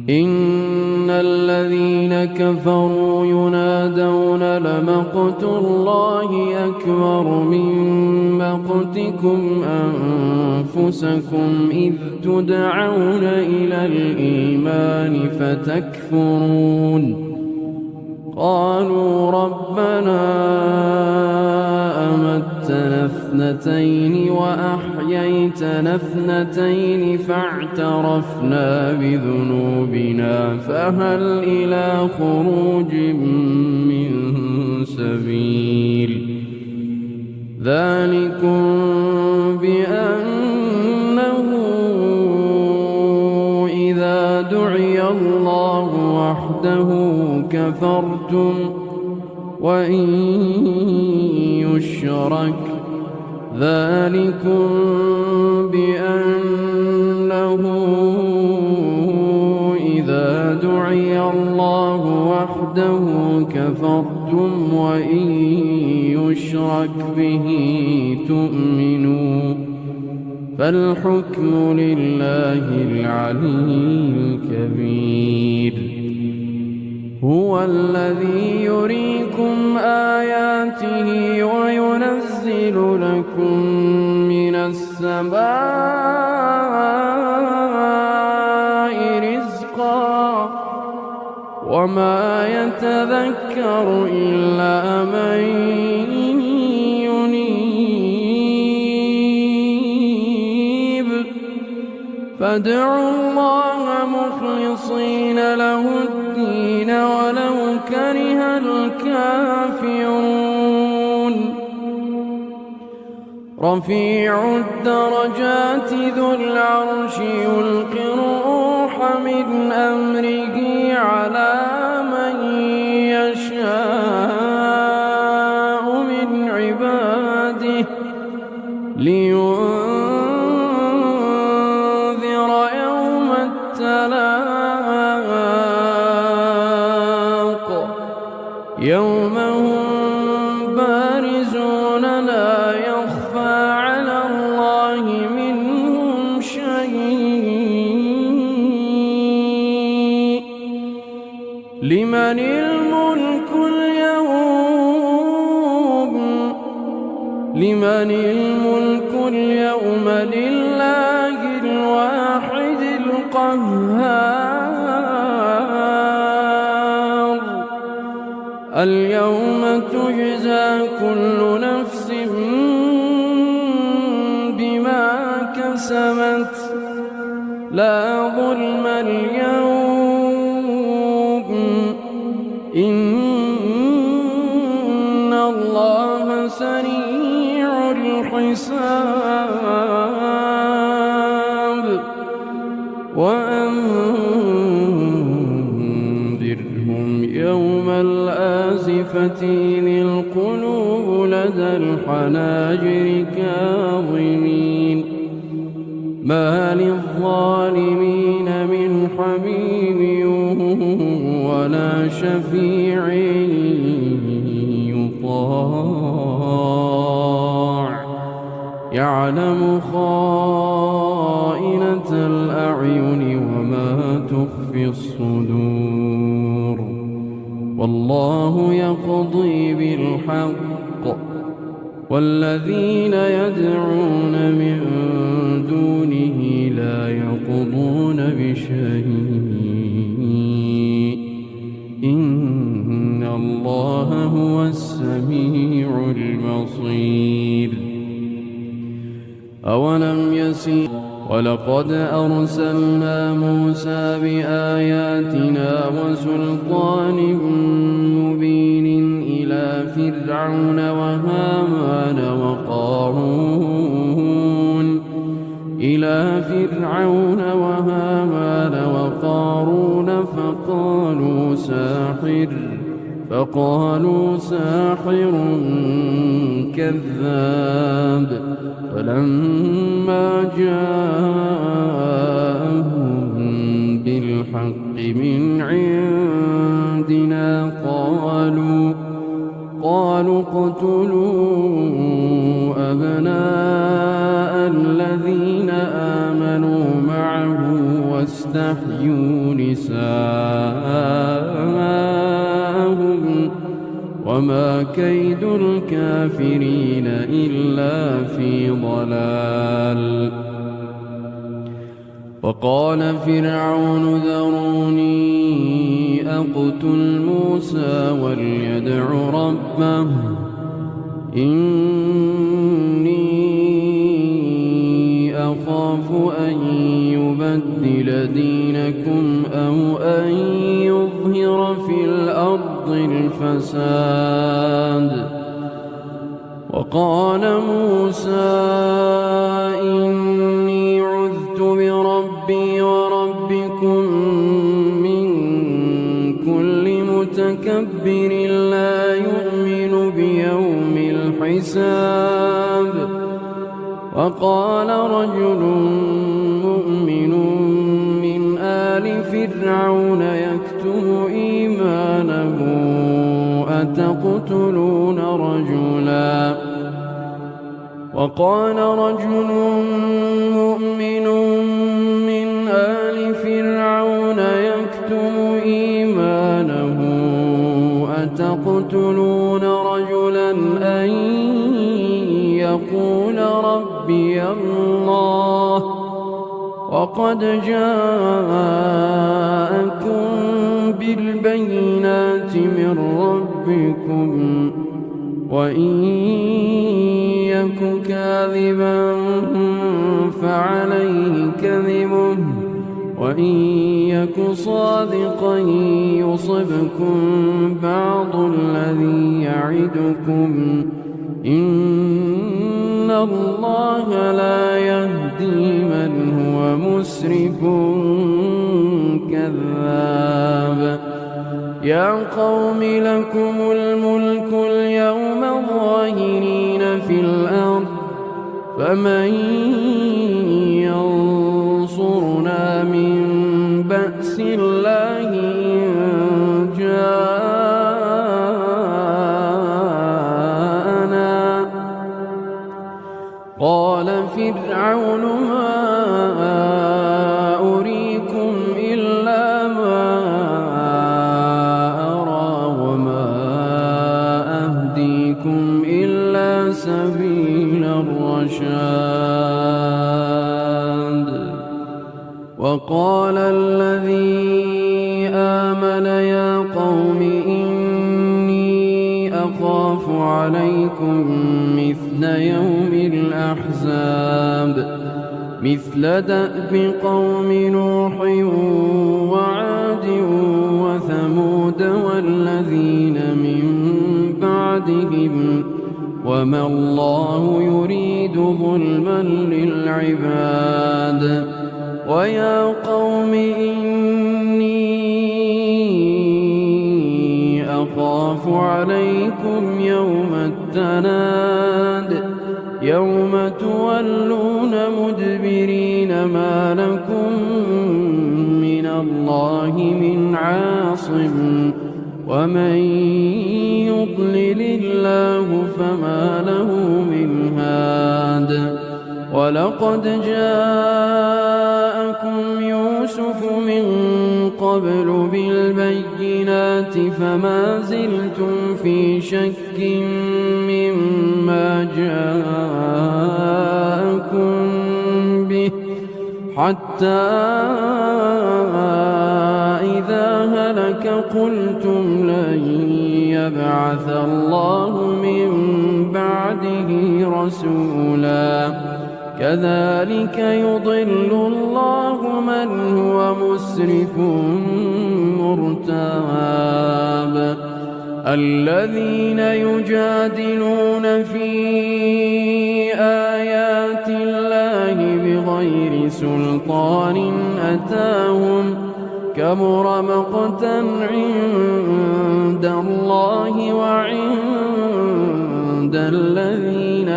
إن الذين كفروا ينادون لمقت الله أكبر من مقتكم أنفسكم إذ تدعون إلى الإيمان فتكفرون قالوا ربنا أمتنا اثنتين وأحييتنا اثنتين فاعترفنا بذنوبنا فهل إلى خروج من سبيل ذلكم بأنه إذا دعي الله وحده كفرتم وإن يشرك ذلكم بأنه إذا دعي الله وحده كفرتم وإن يشرك به تؤمنوا فالحكم لله العلي الكبير هو الذي يريكم آياته وينزل لكم من السماء رزقا وما يتذكر إلا من ينيب فادعوا الله مخلصين له الدين ولو كره الكافرون رفيع الدرجات ذو العرش يلقي الروح من أمره على من يشاء من عباده لينذر يوم التلاق يوم هم بارزون لا يخفى على الله منهم شيء لمن الملك اليوم لله الواحد القهار اليوم تجزى كل نفس بما كسبت لا ظلم اليوم إن الله سريع الحساب وأنذرهم يوم الآزفة إذ القلوب لدى الحناجر كاظمين ما للظالمين من حميم ولا شفيع يطاع يعلم خائنة الأعين وما تخفي الصدور والله يقضي بالحق والذين يدعون من دونه لا يقضون بشيء إن الله هو السميع البصير أولم يسير ولقد أرسلنا موسى بآياتنا وسلطان مبين إلى فرعون وهامان وقارون فقالوا ساحر كذاب فلما جاءهم بالحق من عندنا قالوا اقتلوا أبناء الذين آمنوا معه واستحيوا نساءهم وما كيد الكافرين إلا في ضلال. وقال فرعون ذروني أقتل موسى وليدع ربه إني أخاف أن يبدل دينكم أو أن يظهر في الأرض الفساد. وقال موسى إني عذت بربي وربكم من كل متكبر لا يؤمن بيوم الحساب. وقال رجل مؤمن من آل فرعون يكتم إيمانه أتقتلون رجلا وقال رجل مؤمن من آل فرعون يكتم إيمانه أتقتلون رجلا أن يقول ربي الله وقد جاءكم بالبينات من ربكم وإن يك كاذبا فعليه كذبه وإن يك صادقا يصبكم بعض الذي يعدكم إن الله لا يهدي من هو مسرف كذاب. يا قوم لكم الملك اليوم ظاهرين في الأرض فمن ينصرنا من بأس الله إن جاءنا. قال فرعون ما أريكم إلا ما أرى وما أهديكم إلا سبيل الرشاد. وقال الذي آمن يا قوم إني أخاف عليكم مثل يوم الأحزاب مثل دأب قوم نوح وعاد وثمود والذين من بعدهم وما الله يريد ظلما للعباد. ويا قوم إني أخاف عليكم يوم التناد يوم تولون مدبرين ما لكم من الله من عاصم ومن يضلل الله فما له من هاد. ولقد جاءكم يوسف من قبل بالبينات فما زلتم في شك مما جاءكم به حتى إذا هلك قلتم لن يبعث الله من بعده رسولا. كذلك يضل الله من هو مسرف مرتاب. الذين يجادلون في آيات الله بغير سلطان أتاهم كبر مقتا عند الله وعند الذين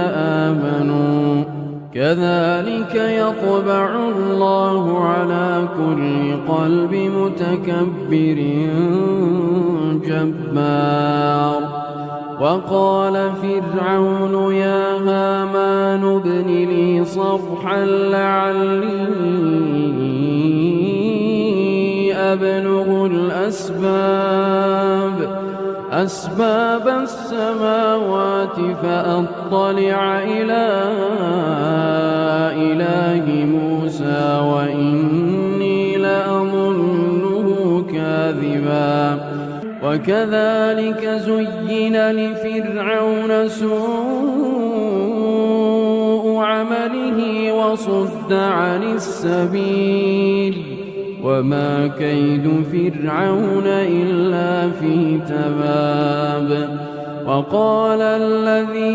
آمنوا كذلك يطبع الله على كل قلب متكبر جبار. وقال فرعون يا هامان ابن لي صرحا لعلي أبلغ أسباب السماوات فأطلع إلى إله موسى وإني لأظنه كاذبا وكذلك زين لفرعون سوء عمله وصد عن السبيل وما كيد فرعون إلا في تباب وقال الذي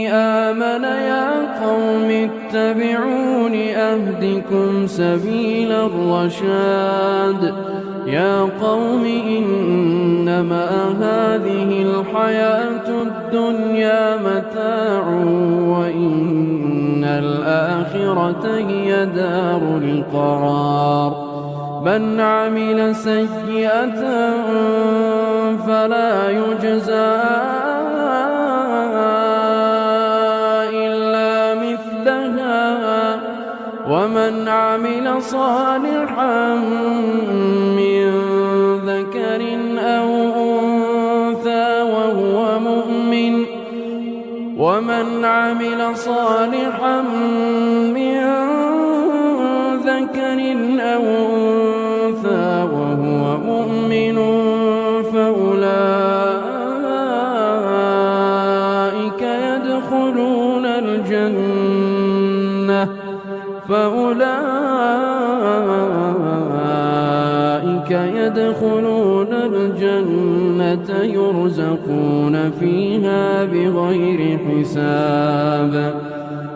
آمن يا قوم اتبعون أهدكم سبيل الرشاد يا قوم إنما هذه الحياة الدنيا متاع وإن الآخرة هي دار القرار من عمل سيئة فلا يجزى إلا مثلها ومن عمل صالحا من ذكر أو أنثى وهو مؤمن ومن عمل صالحا من ذكر أو أنثى وهو مؤمن فأولئك يدخلون الجنة يرزقون فيها بغير حساب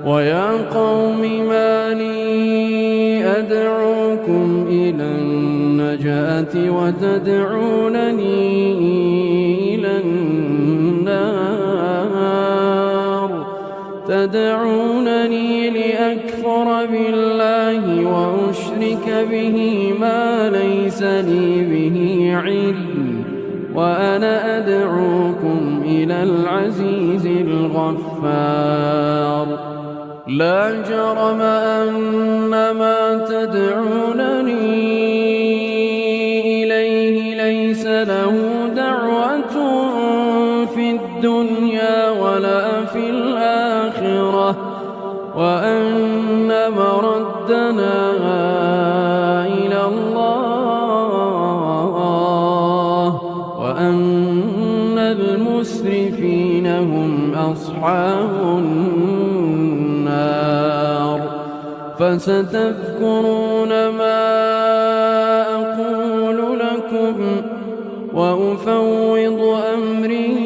ويا قوم ما لي أدعوكم إلى النجاة وتدعونني إلى النار تدعونني لأكفر بالله وأشرك به ما ليس لي به علم وأنا أدعوكم إلى العزيز الغفار لا جرم أن ما تدعونني إليه ليس له دعوة في الدنيا ولا في الآخرة وأن مردنا إلى الله وأن المسرفين هم أصحاب النار فستذكرون ما أقول لكم وأفوض أمري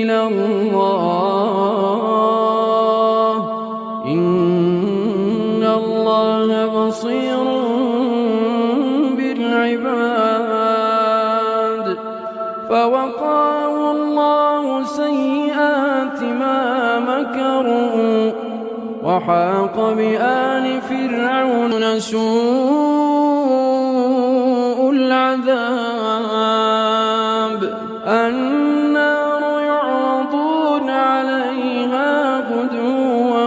إلى الله إن الله بصير بالعباد فوقاه الله سيئات ما مكروا وحاق بآل فرعون سوء العذاب النار يعرضون عليها غدوا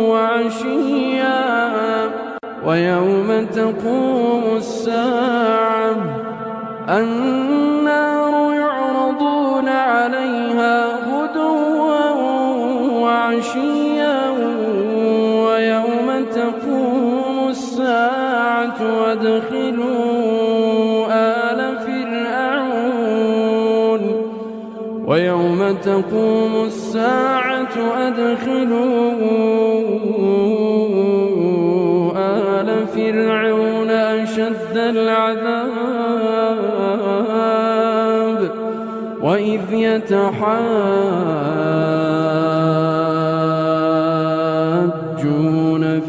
وعشيا ويوم تقوم الساعة النار يعرضون عليها غدوا وعشيا ويوم تقوم الساعة ويوم تقوم الساعة أدخلوا آل فرعون أشد العذاب وإذ يتحاجون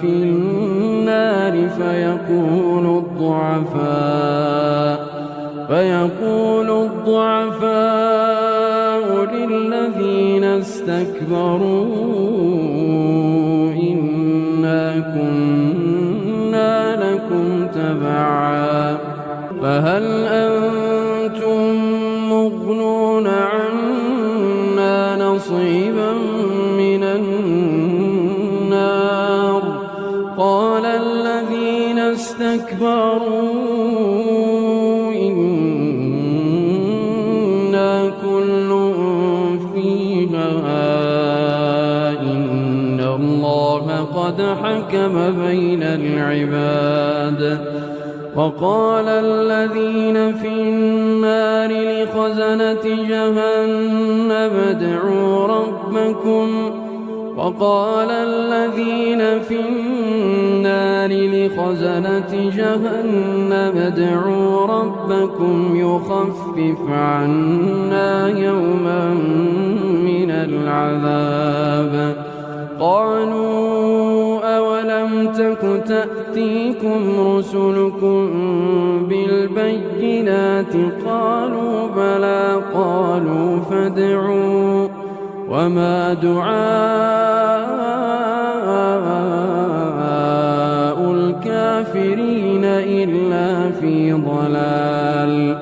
في النار فيقول الضعفاء للذين استكبروا إنا كنا لكم تبعا فهل أنتم مغنون عنا نصيبا من النار قال الذين واستكبروا إنا كل فيها إن الله قد حكم بين العباد. وقال الذين في النار لخزنة جهنم ادعوا ربكم وقال الذين في النار لخزنة جهنم ادعوا ربكم يخفف عنا يوما من العذاب. قالوا أولم تك تأتيكم رسلكم بالبينات قالوا بلى قالوا فادعوا وما دعاء الكافرين إلا في ضلال.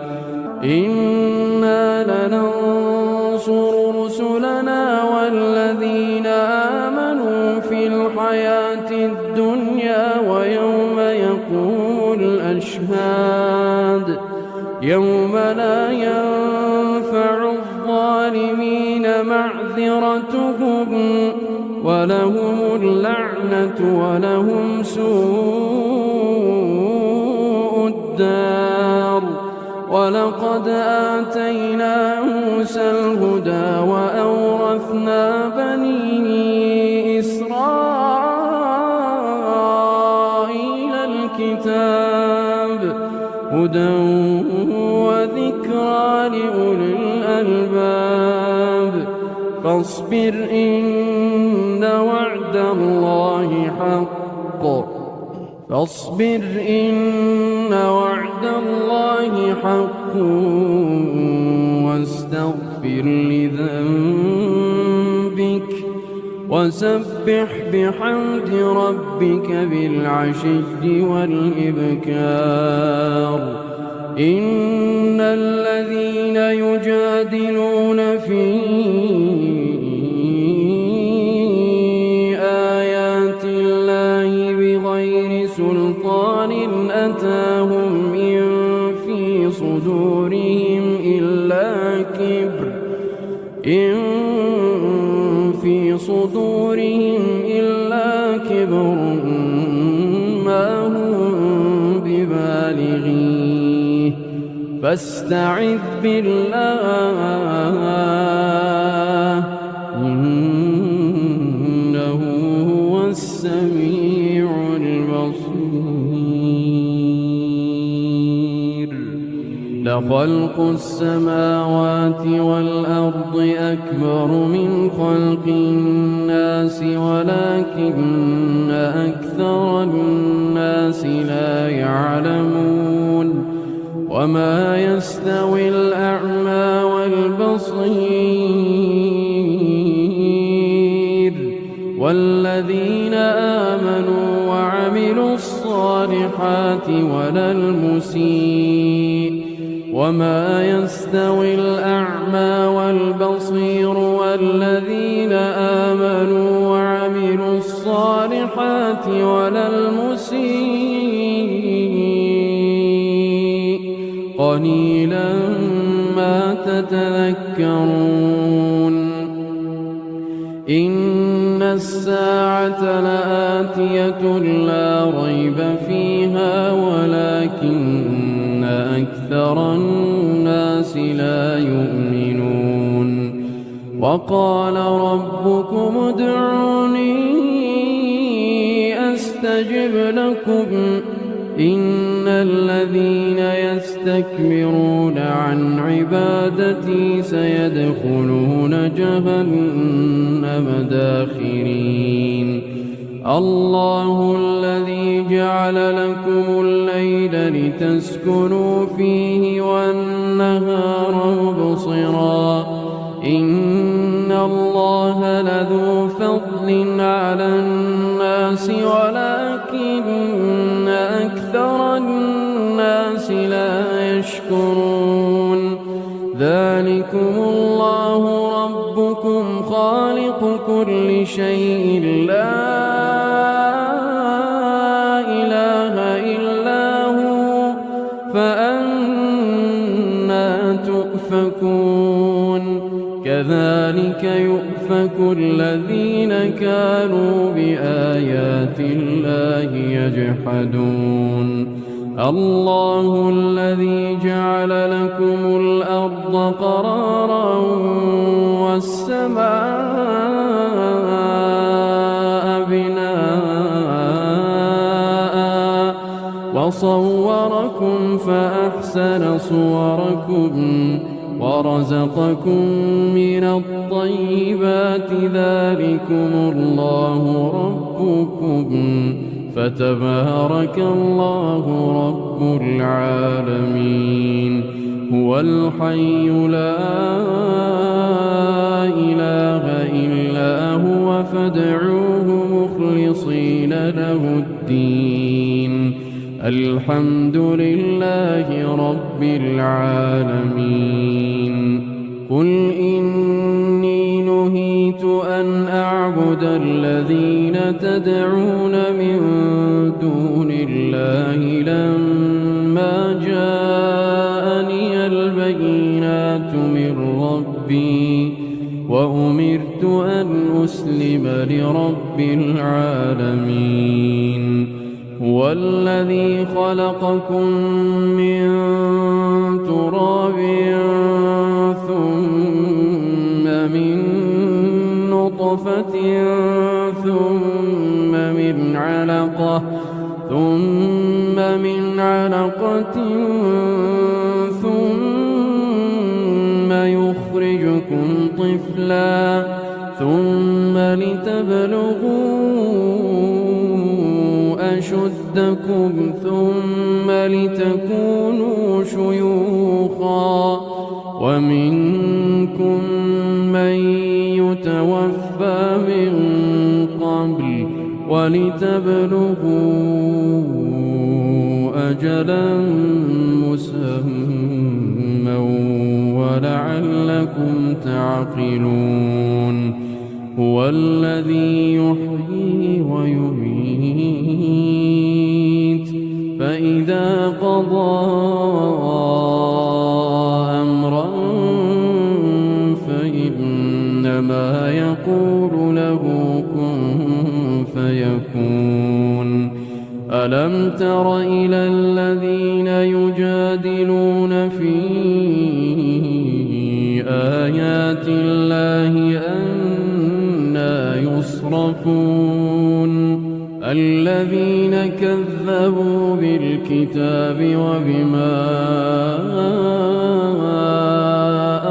إنا لننصر رسلنا والذين آمنوا في الحياة الدنيا ويوم يقوم الأشهاد يوم لا ينفع الظالمين معذرتهم ولهم اللعنة ولهم سوء الدار. ولقد آتينا موسى الهدى وأورثنا بني إسرائيل الكتاب هدى وذكرى لأولي الألباب. فاصبر إن وعد الله حق واستغفر لذنبك وسبح بحمد ربك بالعشي والإبكار. إن الذين يجادلون في آيات الله بغير سلطان أتاهم إن في صدورهم إلا كبر ما هم ببالغيه فاستعذ بالله إنه هو السميع البصير. لخلق السماوات والأرض أكبر من خلق الناس ولكن أكثر الناس لا يعلمون. وما يستوي الأعمى والبصير والذين آمنوا وعملوا الصالحات ولا المسيء. وما يستوي الأعمى والبصير والذين آمنوا وعملوا الصالحات ولا المسيء قليلا ما تتذكرون. إن الساعة لآتية لا ريب فيها ولكن أكثر الناس لا يؤمنون. وقال ربكم ادعوني أستجب لكم إن الذين يستكبرون عن عبادتي سيدخلون جهنم داخرين. الله الذي جعل لكم الليل لتسكنوا فيه والنهار مبصرا إن الله لذو فضل على الناس ولكن أكثر الناس لا يشكرون. ذلكم الله ربكم خالق كل شيء لا إله إلا كذلك يؤفك الذين كانوا بآيات الله يجحدون الله الذي جعل لكم الأرض قرارا والسماء بناء وصوركم فأحسن صوركم ورزقكم من الطيبات ذلكم الله ربكم فتبارك الله رب العالمين هو الحي لا إله إلا هو فادعوه مخلصين له الدين الحمد لله رب العالمين قل إني نهيت أن أعبد الذين تدعون من دون الله لما جاءني البينات من ربي وأمرت أن أسلم لرب العالمين هو الذي خلقكم من تراب ثم من نطفة ثم من علقة ثم يخرجكم طفلا ثم لتبلغوا أشدكم ثم لتكونوا شيوخا ومنكم من يتوفى من قبل ولتبلغوا أجلا مسمى ولعلكم تعقلون هو الذي يحيي ويميت فإذا قضى أمرا فإنما يقول له كن فيكون ألم تر إلى الذين يجادلون في آيات الله أنى يصرفون الذين كذبوا بالكتاب وبما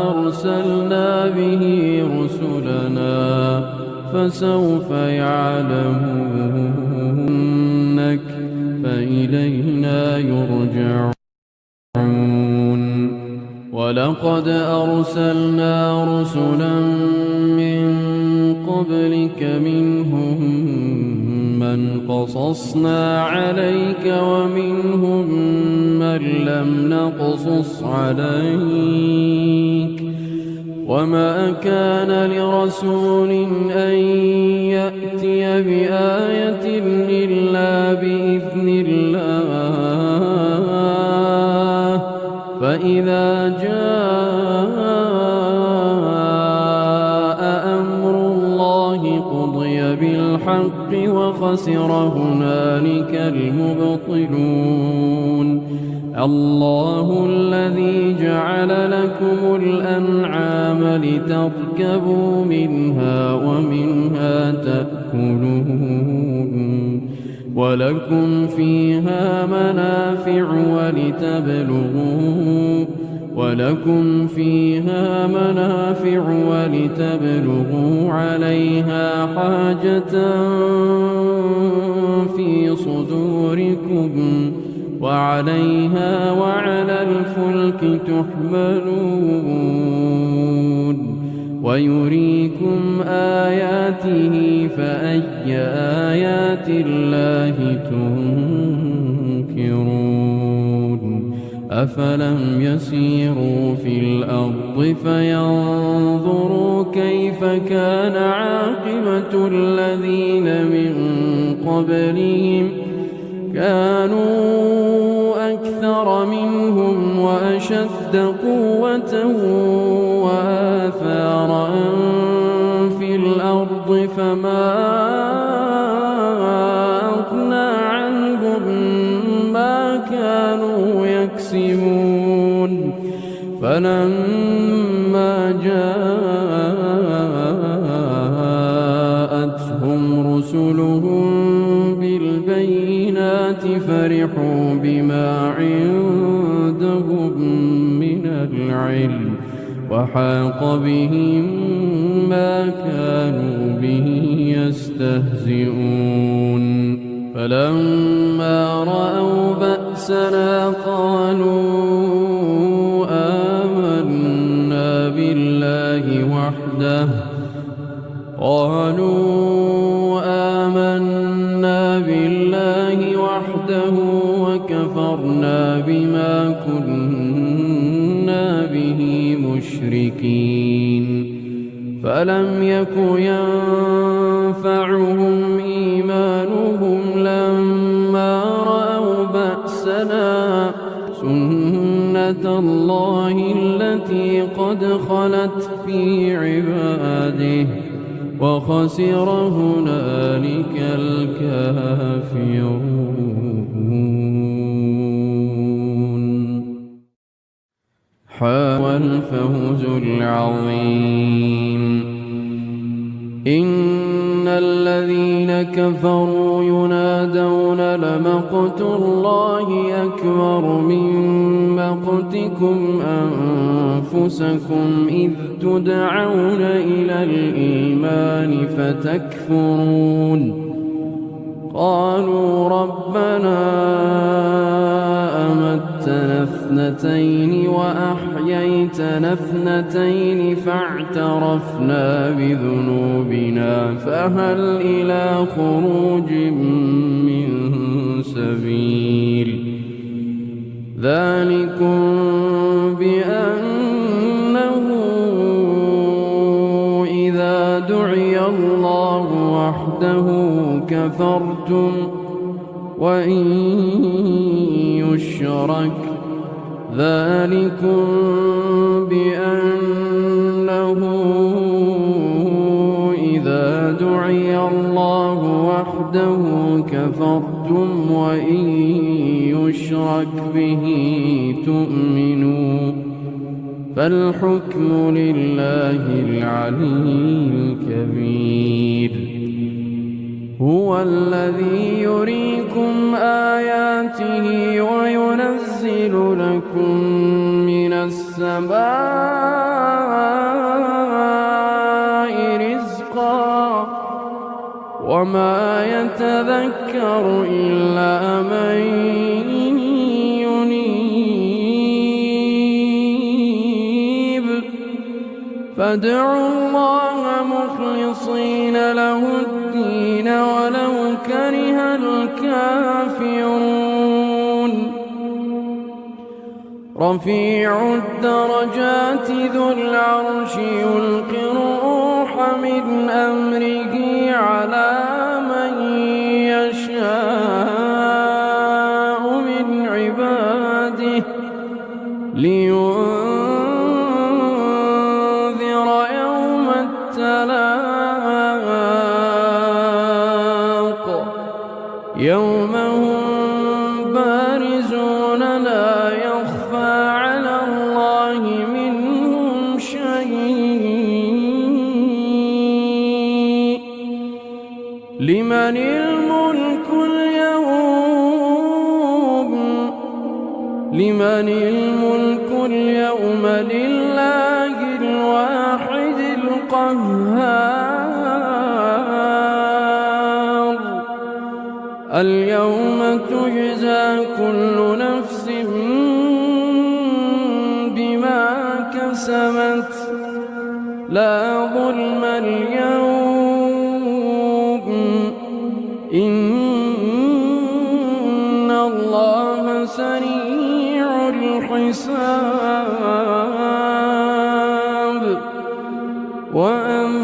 أرسلنا به رسلنا فسوف يعلمون فإلينا يرجعون ولقد أرسلنا رسلا من قبلك منهم من قصصنا عليك ومنهم من لم نقصص عليك وما كان لرسول أن يأتي بآية إلا بإذن الله فإذا جاء أمر الله قضي بالحق وخسر هنالك المبطلون الله الذي جعل لكم الأنعام لتركبوا منها ومنها تأكلون ولكم فيها منافع ولتبلغوا عليها حاجة في صدوركم وعليها وعلى الفلك تحملون ويريكم آياته فأي آيات الله تنكرون أفلم يسيروا في الأرض فينظروا كيف كان عاقبة الذين من قبلهم كانوا أكثر منهم وأشد أشد قوة وآثارا في الأرض فما أغنى عنهم ما كانوا يكسبون فلما جاءتهم رسلهم بالبينات فرحوا بما عندهم من العلم وحاق بهم ما كانوا به يستهزئون فلما رأوا بأسنا قالوا آمنا بالله وحده وكفرنا بما كنا به مشركين فلم يك ينفعهم إيمانهم لما رأوا بأسنا سنة الله التي قد خلت في عباده وخسر هنالك الكافرون. والفوز العظيم. إن الذين كفروا ينادون لمقت الله أكبر من مقتكم أنفسكم إذ تدعون إلى الإيمان فتكفرون قالوا ربنا أمتنا اثنتين وأحييتنا اثنتين فاعترفنا بذنوبنا فهل إلى خروج من سبيل ذلكم بأنه إذا دعي الله وحده كفرتم وإن يشرك ذلكم بأنه إذا دعي الله وحده كفرتم وإن يشرك به تؤمنوا فالحكم لله العلي الكبير. هو الذي يريكم آياته وينزل لكم من السماء رزقا وما يتذكر إلا من ينيب فادعوا الله مخلصين له الدين ولو كره الكافرون. رفيع الدرجات ذو العرش يلقي الروح من أمره على من يشاء من عباده لينذر يوم التلاق يوم هم بارزون لا يخفى على الله منهم شيء. لمن الملك اليوم لله الواحد القهار. اليوم تجزى كل نفس بما كسبت لا ظلم اليوم إن الله سريع الحساب. وأنذرهم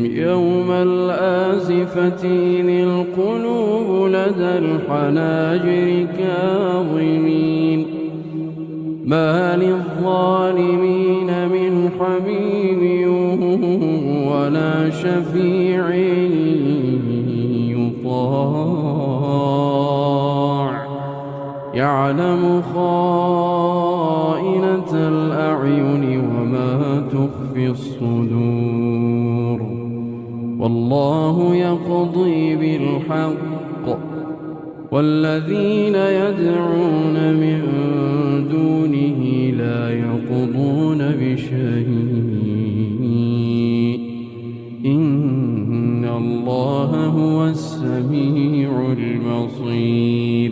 يوم الآزفة إذ القلوب لدى الحناجر كاظمين ما للظالمين من حميم ولا شفيع يطاع يعلم خائنة الأعين وما تخفي الصدور والله يقضي بالحق والذين يدعون من دونه لا يقضون بشيء إن الله هو السميع البصير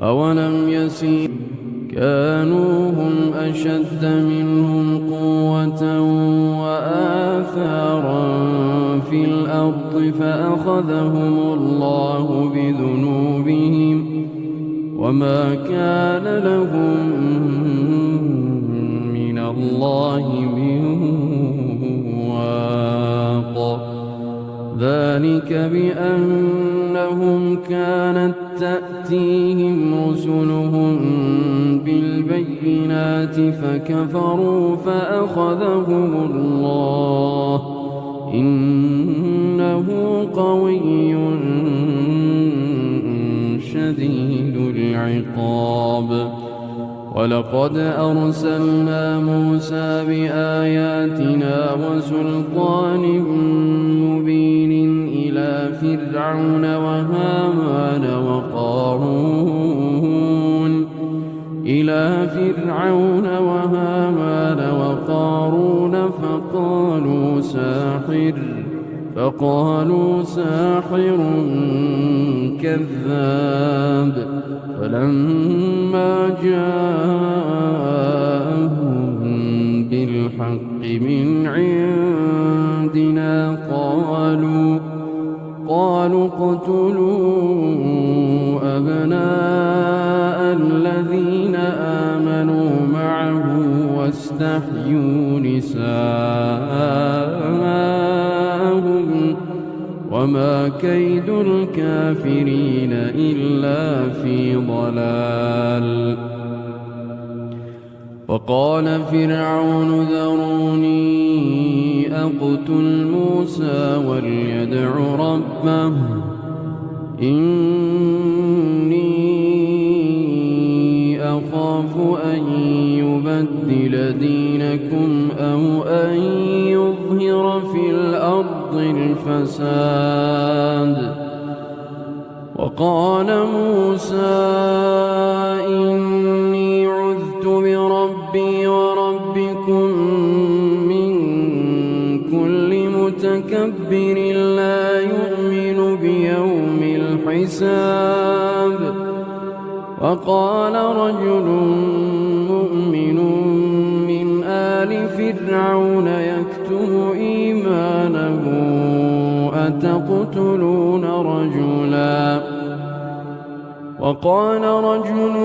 أولم يسير كانوا هم أشد منهم قوة وآثارا في الأرض فأخذهم الله بذنوبهم وما كان لهم من الله من واق ذلك بأنهم كانت تأتيهم رسلهم بالبينات فكفروا فأخذهم الله إنه قوي شديد العقاب ولقد أرسلنا موسى بآياتنا وسلطان مبين إلى فرعون وهامان وقارون فقالوا ساحر كذاب فلما جاءهم بالحق من عندنا قالوا اقتلوا أبناء الذين آمنوا معه واستحيوا نساءهم وما كيد الكافرين إلا في ضلال وقال فرعون ذروني أقتل موسى وليدع ربه إني أخاف أن يبدل دينكم أو أن يظهر في الأرض الفساد وقال موسى إني عذت بربي وربكم من كل متكبر لا يؤمن بيوم الحساب وقال رجل مؤمن من آل فرعون يكتم إيمانه أتقتلون رجلا وقال رجل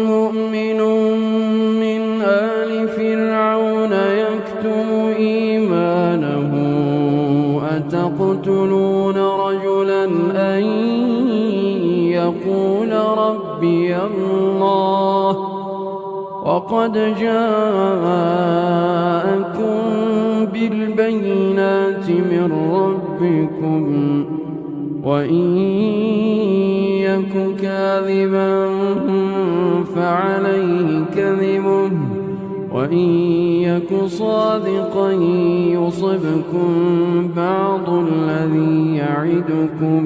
مؤمن من آل فرعون يكتم إيمانه أتقتلون رجلا أن يقول ربي الله وقد جاءكم بالبينات من ربكم وإن يك كاذبا فعليه كذبه وإن يك صادقا يصبكم بعض الذي يعدكم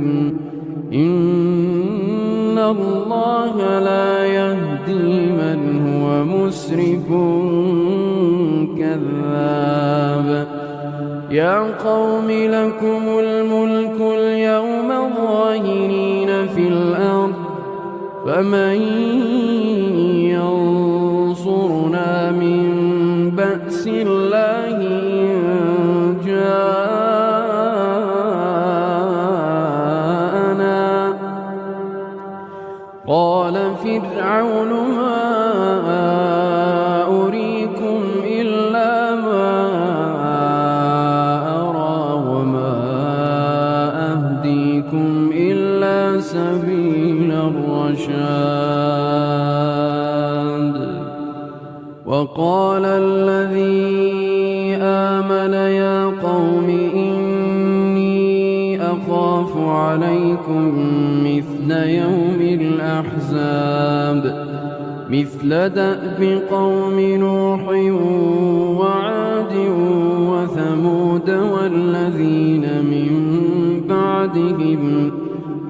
إن الله لا يهدي من هو مسرف كذاب يا قوم لكم الملك اليوم ظاهرين في الأرض فمن ينصرنا من بأس الله إن جاءنا قال فرعون ما أريكم إلا ما أرى وما أهديكم سبيل الرشاد. وقال الذي آمن يا قوم إني أخاف عليكم مثل يوم الأحزاب مثل دأب قوم نوح وعاد وثمود والذين من بعدهم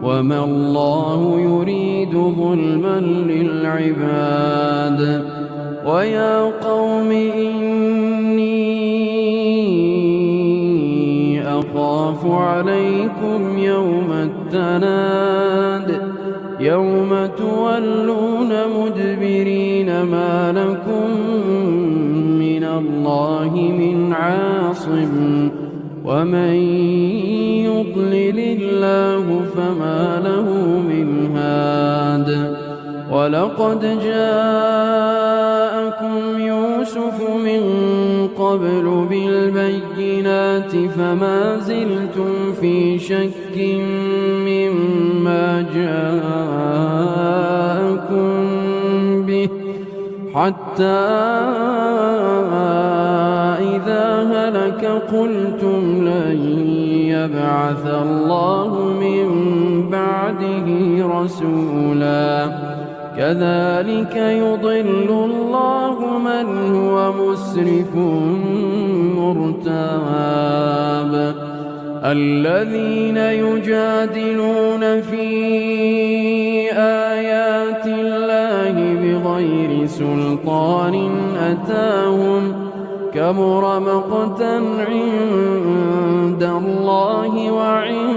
وما الله يريد ظلما للعباد. ويا قوم إني أخاف عليكم يوم التناد يوم تولون مدبرين ما لكم من الله من عاصم ومن يضلل الله فما له من هاد. ولقد جاءكم يوسف من قبل بالبينات فما زلتم في شك مما جاءكم به حتى إذا هلك قلتم لن يبعث الله من بعده رسولا. كذلك يضل الله من هو مسرف مرتاب. الذين يجادلون في آيات الله بغير سلطان أتاهم كبر مقتا عند الله وعند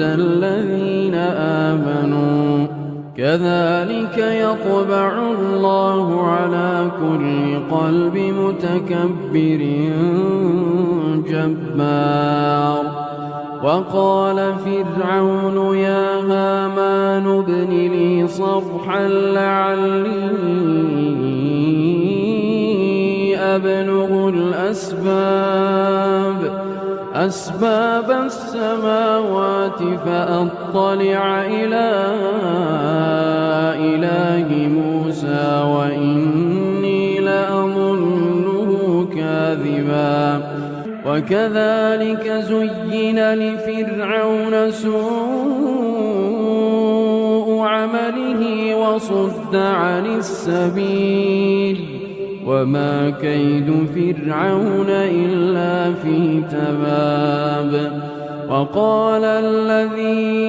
الذين آمنوا كذلك يطبع الله على كل قلب متكبر جبار. وقال فرعون يا هامان ابن لي صرحا لعلي أبلغ أسباب السماوات فأطلع إلى إله موسى وإني لأظنه كاذبا. وكذلك زين لفرعون سوء عمله وصد عن السبيل وما كيد فرعون إلا في تباب. وقال الذي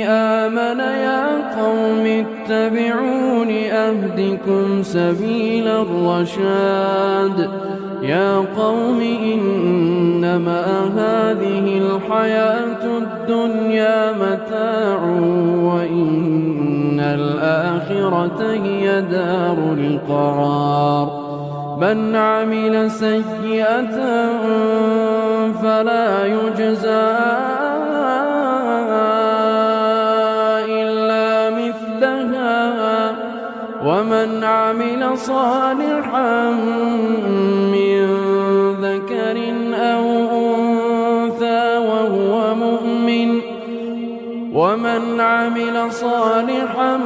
آمن يا قوم اتبعون أهدكم سبيل الرشاد. يا قوم إنما هذه الحياة الدنيا متاع وإن الآخرة هي دار القرار. من عمل سيئة فلا يجزى إلا مثلها ومن عمل صالحا من ذكر أو أنثى وهو مؤمن ومن عمل صالحا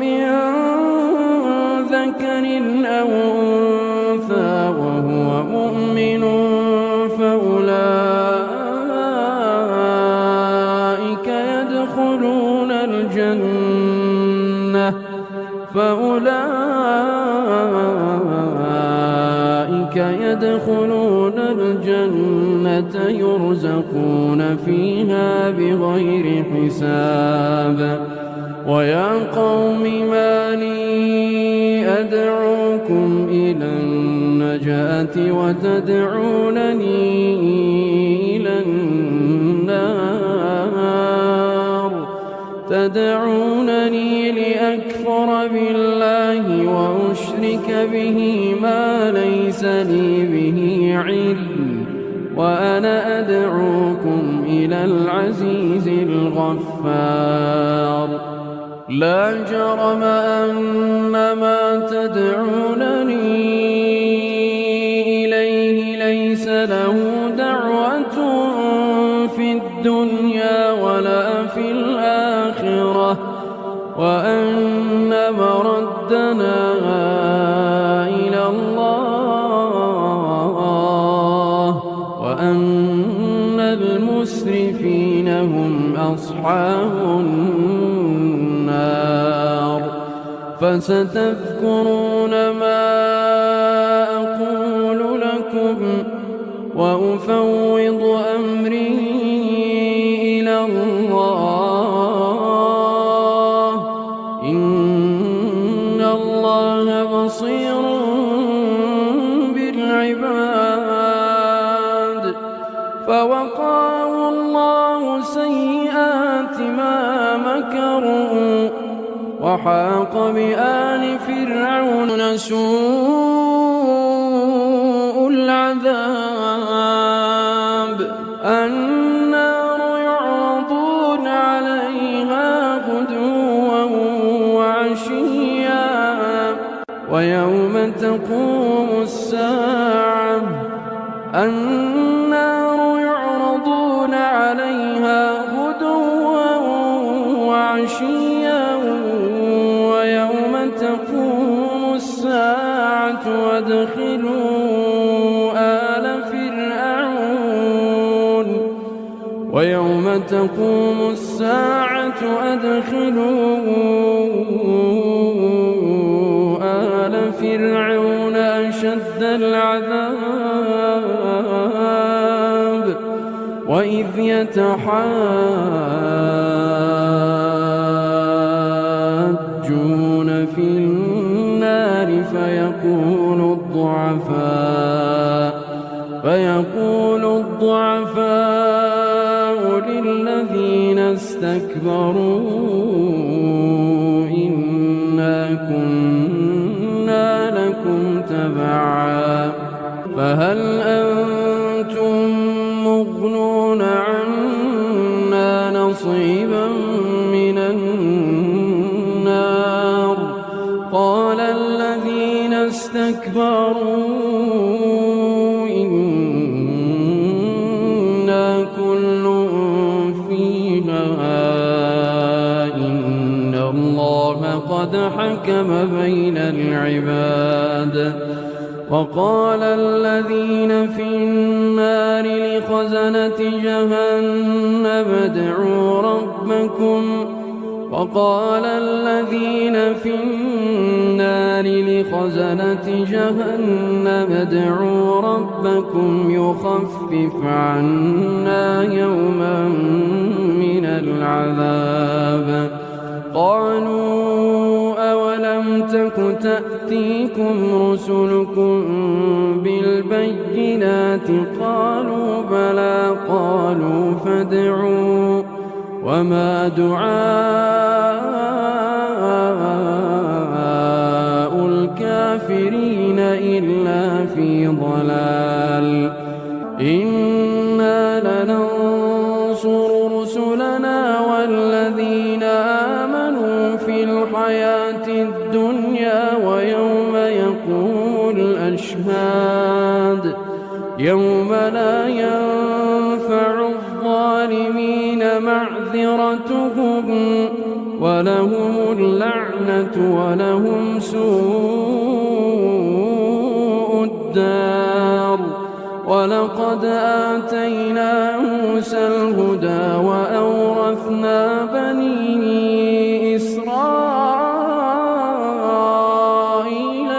من ذكر أو أنثى وهو مؤمن فأولئك يدخلون الجنة يرزقون فيها بغير حساب. ويا قوم ما لي أدعوكم إلى النجاة وتدعونني إلى النار. تدعونني لأكفر بالله وأشرك به ما ليس لي به علم وأنا أدعوكم إلى العزيز الغفار. لا جرم أن ما تدعونني إليه ليس له دعوة في الدنيا ولا في وأن مردنا إلى الله وأن المسرفين هم أصحاب النار. فستذكرون ما أقول لكم وأفوض أمري إلى الله إن الله بصير بالعباد. فوقاه الله سيئات ما مكروا وحاق بآل فرعون سوء العذاب. النار يعرضون عليها غدوا وعشيا ويوم تقوم الساعة النار يعرضون عليها غدوا وعشيا ويوم تقوم الساعة أدخلوا آل فرعون أشد العذاب. وإذ يتحاجون في النار فيقول الضعفاء للذين استكبروا إنا كنا لكم تبعا فهل أنتم مغنون عنا نصيبا من النار. قال الذين استكبروا إنا كل فيها إن الله قد حكم بين العباد. وقال الذين في النار لخزنة جهنم ادعوا ربكم وقال الذين في النار لخزنة جهنم ادعوا ربكم يخفف عنا يوما من العذاب. قالوا أولم تك تأتيكم رسلكم بالبينات قالوا بلى قالوا فادعوا وما دعاء الكافرين إلا في ضلال. إنا لننصر رسلنا والذين آمنوا في الحياة الدنيا ويوم يقوم الأشهاد يوم لا ينفع الظالمين معذرتهم ولهم اللعنة ولهم سوء الدار. ولقد آتينا موسى الهدى وأورثنا بني إسرائيل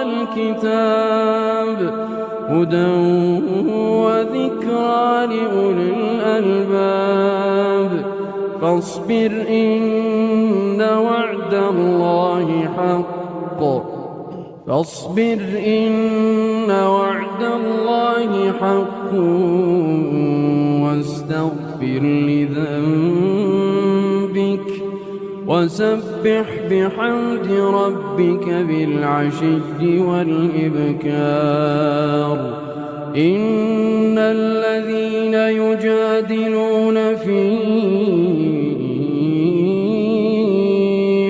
الكتاب هدى وذكرى لأولي الألباب. فاصبر إن وعد الله حق واستغفر لذنبك وسبح بحمد ربك بالعشي والإبكار. إن الذين يجادلون في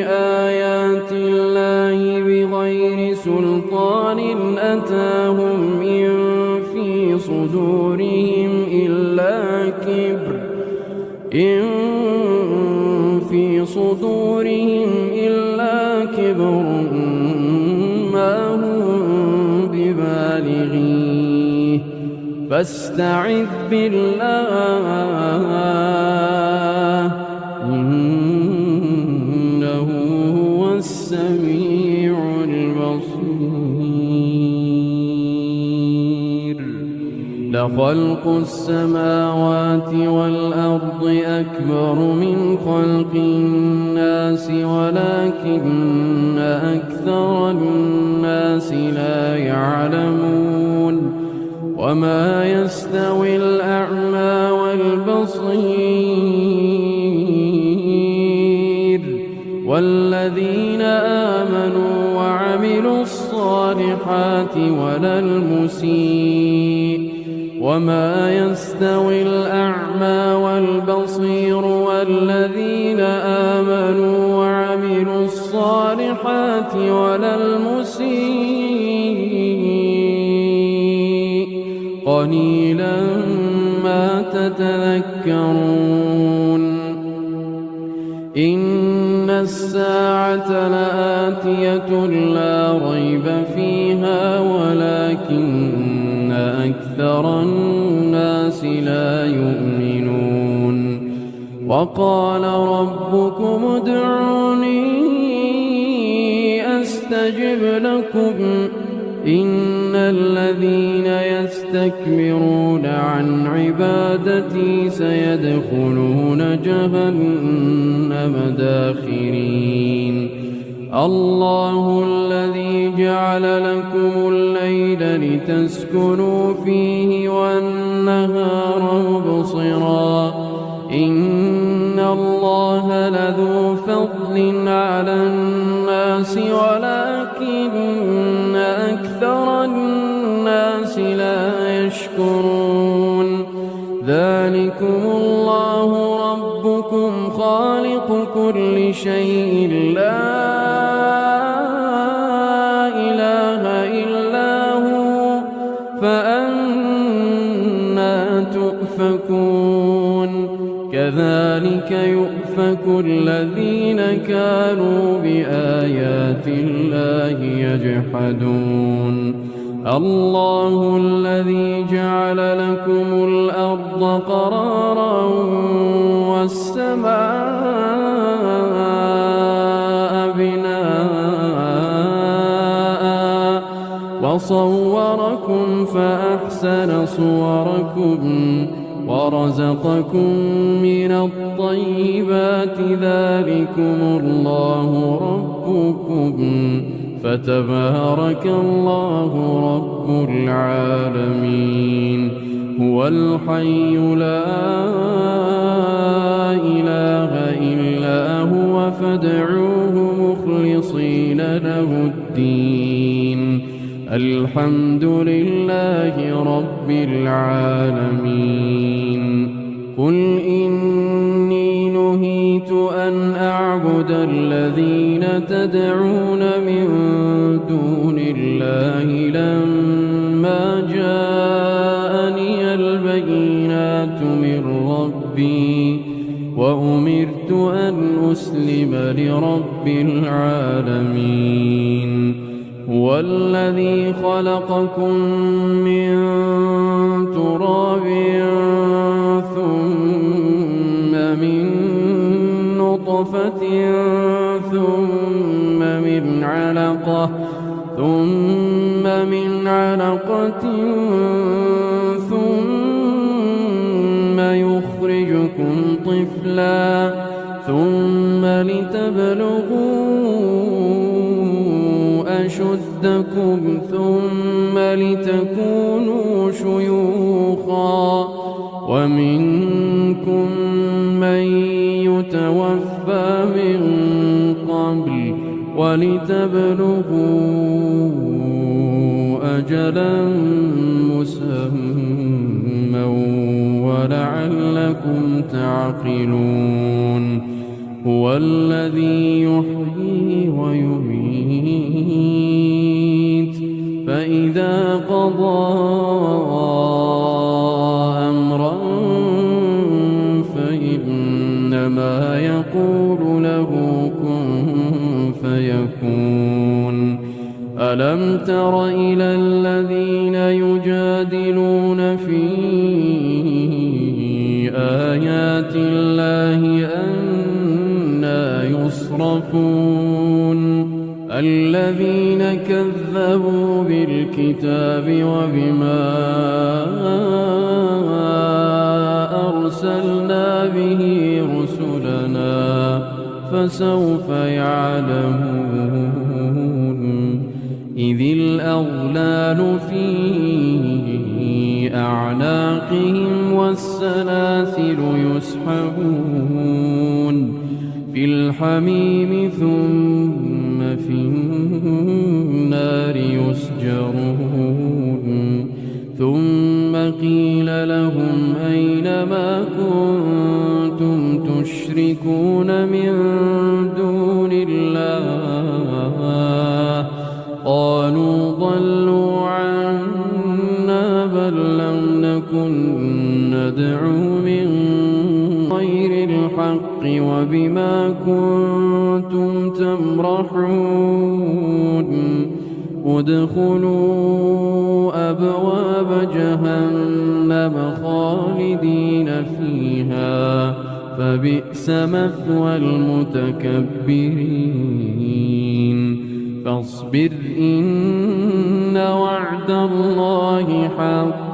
آيات الله بغير سلطان أتاهم إن في صدورهم إلا كبر ما هم ببالغيه فاستعذ بالله إنه هو السميع البصير. لخلق السماوات والأرض أكبر من خلق الناس ولكن أكثر الناس لا يعلمون. وما يستوي الأعمى والبصير والذين آمنوا وعملوا الصالحات ولا المسيء. وما يستوي الأعمى والبصير والذين آمنوا وعملوا الصالحات ولا المسيء قليلا ما تتذكرون. إن الساعة لآتية لا ريب فيها ولكن أكثر الناس لا يؤمنون. وقال ربكم ادعوني أستجب لكم إن الذين يستكبرون عن عبادتي سيدخلون جهنم داخرين. الله الذي جعل لكم الليل لتسكنوا فيه والنهار مبصرا إن الله لذو فضل على الناس ولكن أكثر الناس لا يشكرون. ذلكم الله ربكم خالق كل شيء لا إله إلا هو فأنى تؤفكون. كذلك يؤفك الذين كانوا بآيات الله يجحدون. الله الذي جعل لكم الأرض قرارا والسماء بناء وصوركم فأحسن صوركم ورزقكم من الطيبات ذلكم الله ربكم فتبارك الله رب العالمين. هو الحي لا إله إلا هو فادعوه مخلصين له الدين. الحمد لله رب العالمين. قل إني نهيت أن أعبد الذين تدعون من دون الله لما جاءني البينات من ربي وأمرت أن أسلم لرب العالمين. هو الذي خلقكم من تراب ثم من نطفة ثم من علقة ثم يخرجكم طفلا ثم لتبلغوا أشدكم ثم لتكونوا شيوخا ومنكم من يتوفى من قبل ولتبلغوا أجلا مسمى ولعلكم تعقلون. هو الذي يحيي ويميت فإذا قضى أمرا فإنما إنما يقول له كن فيكون. ألم تر إلى الذين يجادلون في آيات الله أنى يصرفون الذين كذبوا بالكتاب وبما أرسلنا به رسلنا فسوف يعلمون إذ الأغلال في أعناقهم والسلاسل يسحبون في الحميم ثم في النار يسجرون ثم قيل لهم أين ما كنتم تشركون من دون الله قالوا ضلوا عنا بل لم نكن ندعو من غير الحق وبما كنتم تمرحون ادخلوا أبواب جهنم خالدين فيها فبئس مثوى المتكبرين فاصبر إن وعد الله حق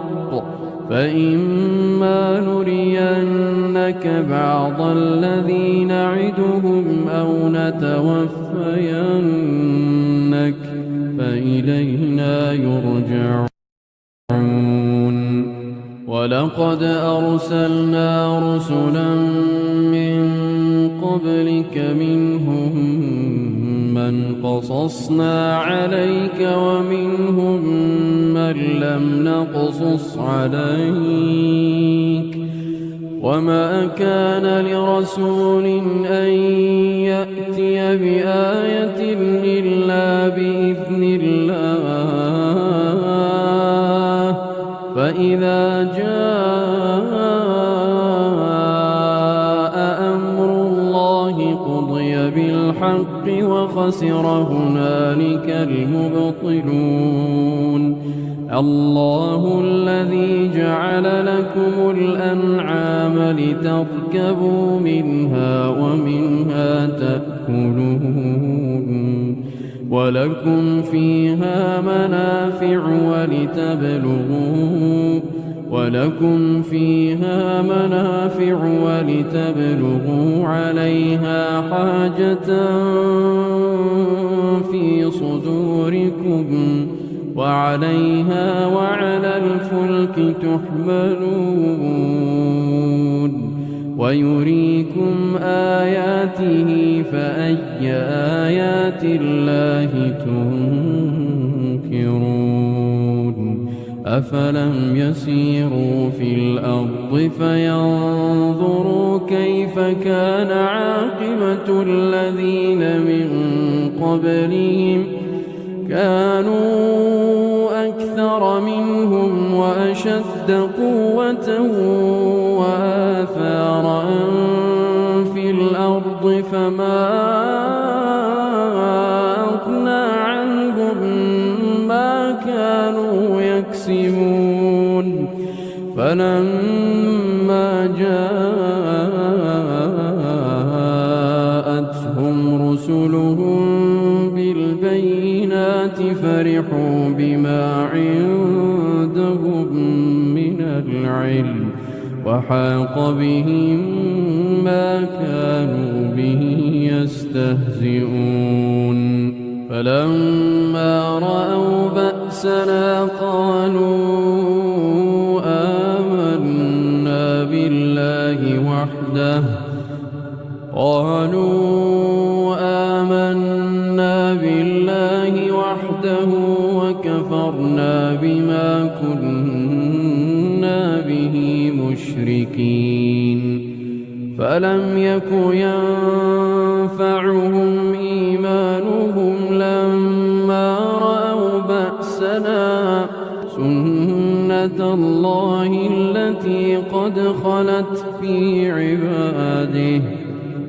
فإما نرينك بعض الذي نعدهم أو نتوفينك فإلينا يرجعون ولقد أرسلنا رسلا من قبلك منهم من قصصنا عليك ومنهم من لم نقصص عليك وما كان لرسول أن يأتي بآية إلا بإذن الله فإذا جاء أمر الله قضي بالحق وخسر هنالك المبطلون الله الذي جعل لكم الأنعام لتركبوا منها ومنها تأكلون ولكم فيها منافع ولتبلغوا عليها حاجة في صدوركم وعليها وعلى الفلك تحملون ويريكم آياته فأي آيات الله تنكرون أفلم يسيروا في الأرض فينظروا كيف كان عاقبة الذين من قبلهم كانوا أكثر منهم وأشد قوة وآثارا في الأرض فما أغنى عنهم ما كانوا يكسبون فلما جاءتهم رسلهم بالبينات فرحوا بما عندهم من العلم وحاق بهم ما كانوا به يستهزئون فلما رأوا بأسنا قالوا آمنا بالله وحده وكفرنا بما كنا به مشركين فلم يك ينفعهم إيمانهم لما رأوا بأسنا سنة الله التي قد خلت في عباده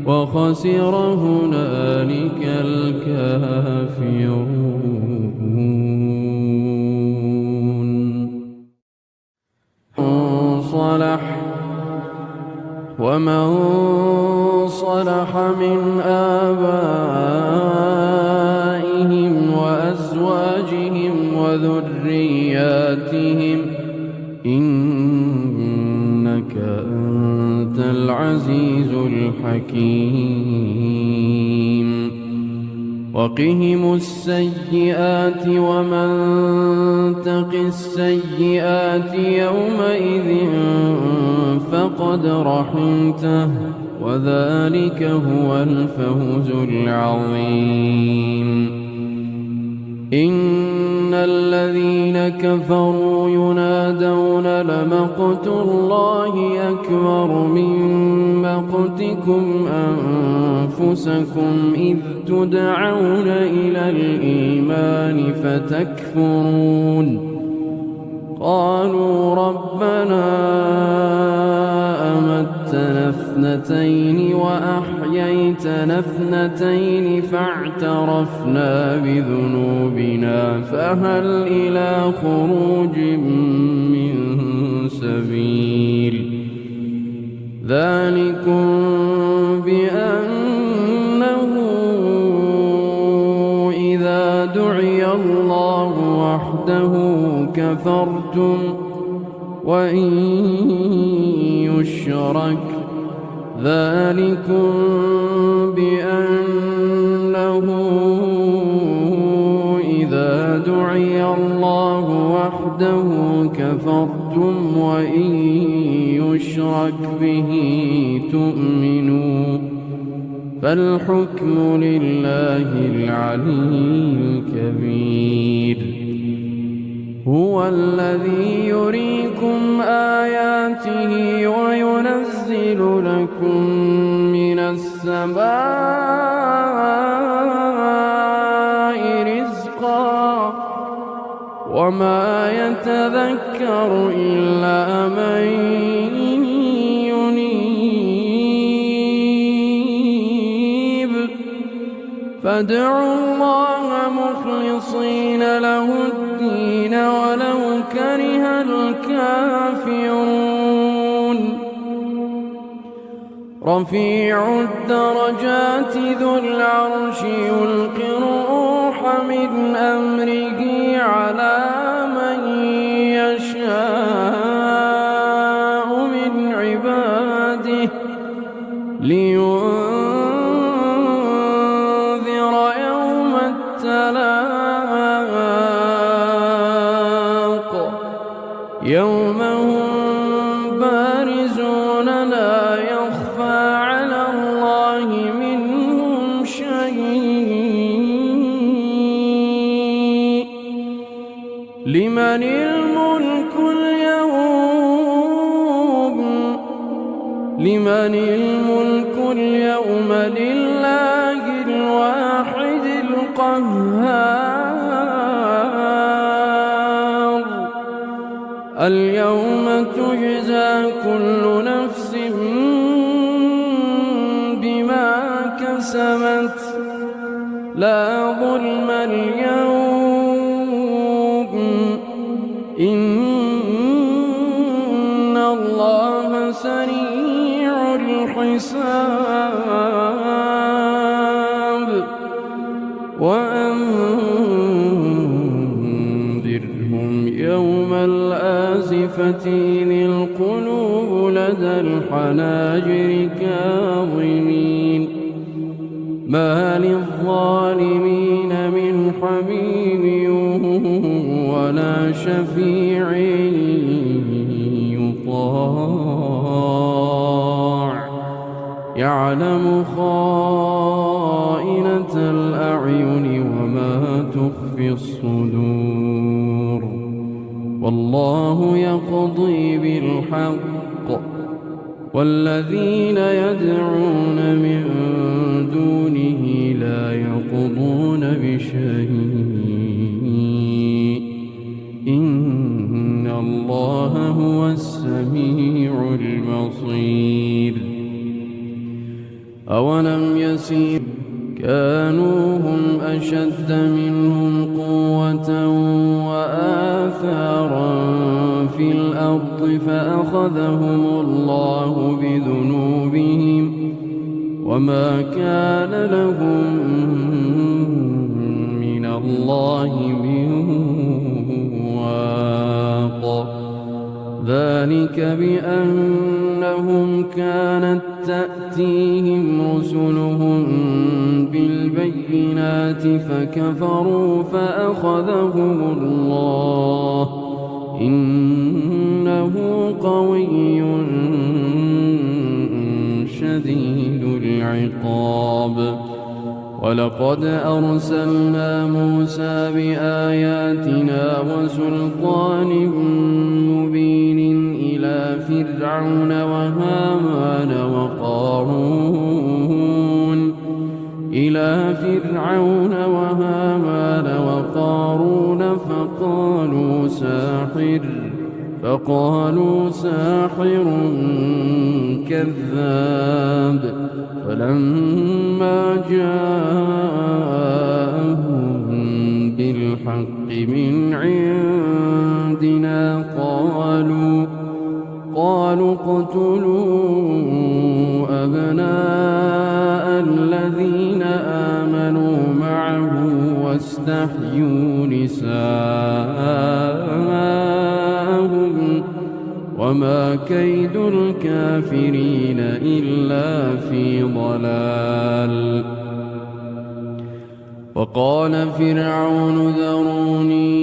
وخسر هنالك الكافرون. ومن صلح من آبائهم وأزواجهم وذرياتهم إنك أنت العزيز الحكيم. وقهم السيئات ومن تق السيئات يومئذ فقد رحمته وذلك هو الفوز العظيم. إن الذين كفروا ينادون لمقت الله أكبر من مقتكم أنفسكم إذ تدعون إلى الإيمان فتكفرون. قالوا ربنا أمتنا اثنتين وأحييتنا اثنتين فاعترفنا بذنوبنا فهل إلى خروج من سبيل. ذلكم بأنه إذا دعي الله وحده كفرتم وإن يشرك ذلكم بأنه إذا دعي الله وحده كفرتم وإن يشرك به تؤمنوا فالحكم لله العلي الكبير. هو الذي يريكم آياته وينزل لكم من السماء رزقا وما يتذكر إلا من ينيب. فادعوا الله مخلصين له الدين ولو كره الكافرون. رفيع الدرجات ذو العرش يلقي الروح من أمره على من يشاء من عباده لينذر يوم التلاق يوم هم بارزون لا يخفى على الله منهم شيء. لمن الملك اليوم لله الواحد القهار. اليوم تجزى كل نفس بما كسبت لا ظلم اليوم إن الله سريع الحساب. وأنذرهم يوم الآزفة إذ القلوب لدى الحناجر كاظمين ما للظالمين من حميم ولا شفيع يطاع يعلم خائنة الأعين وما تخفي الصدور. والله يقضي بالحق والذين يدعون من دونه لا يقضون بشيء إن الله هو السميع البصير. أولم يسيروا كانوا هم أشد منهم قوة وآثارا في الأرض فأخذهم الله بذنوبهم وما كان لهم من الله من واق ذلك بأنهم كانت تأتيهم رسلهم بالبينات فكفروا فأخذهم الله إنه قوي شديد العقاب ولقد أرسلنا موسى بآياتنا وسلطان مبين إلى فرعون وهامان وقارون فقالوا ساحر كذاب فلما جاءهم بالحق من عندنا قالوا اقتلوا أبناء الذين آمنوا معه واستحيوا نساءهم وما كيد الكافرين إلا في ضلال وقال فرعون ذروني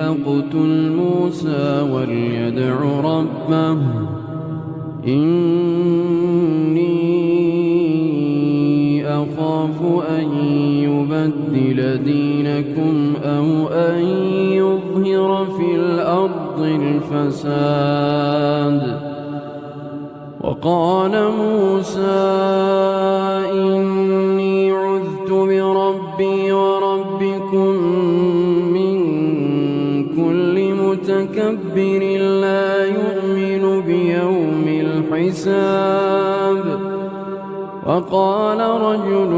أقتل موسى وليدع ربه إني أخاف أن يبدل دينكم أو أن يظهر في الأرض الفساد وقال موسى إني عذت بربي وربكم من كل متكبر لا يؤمن بيوم الحساب وقال رجل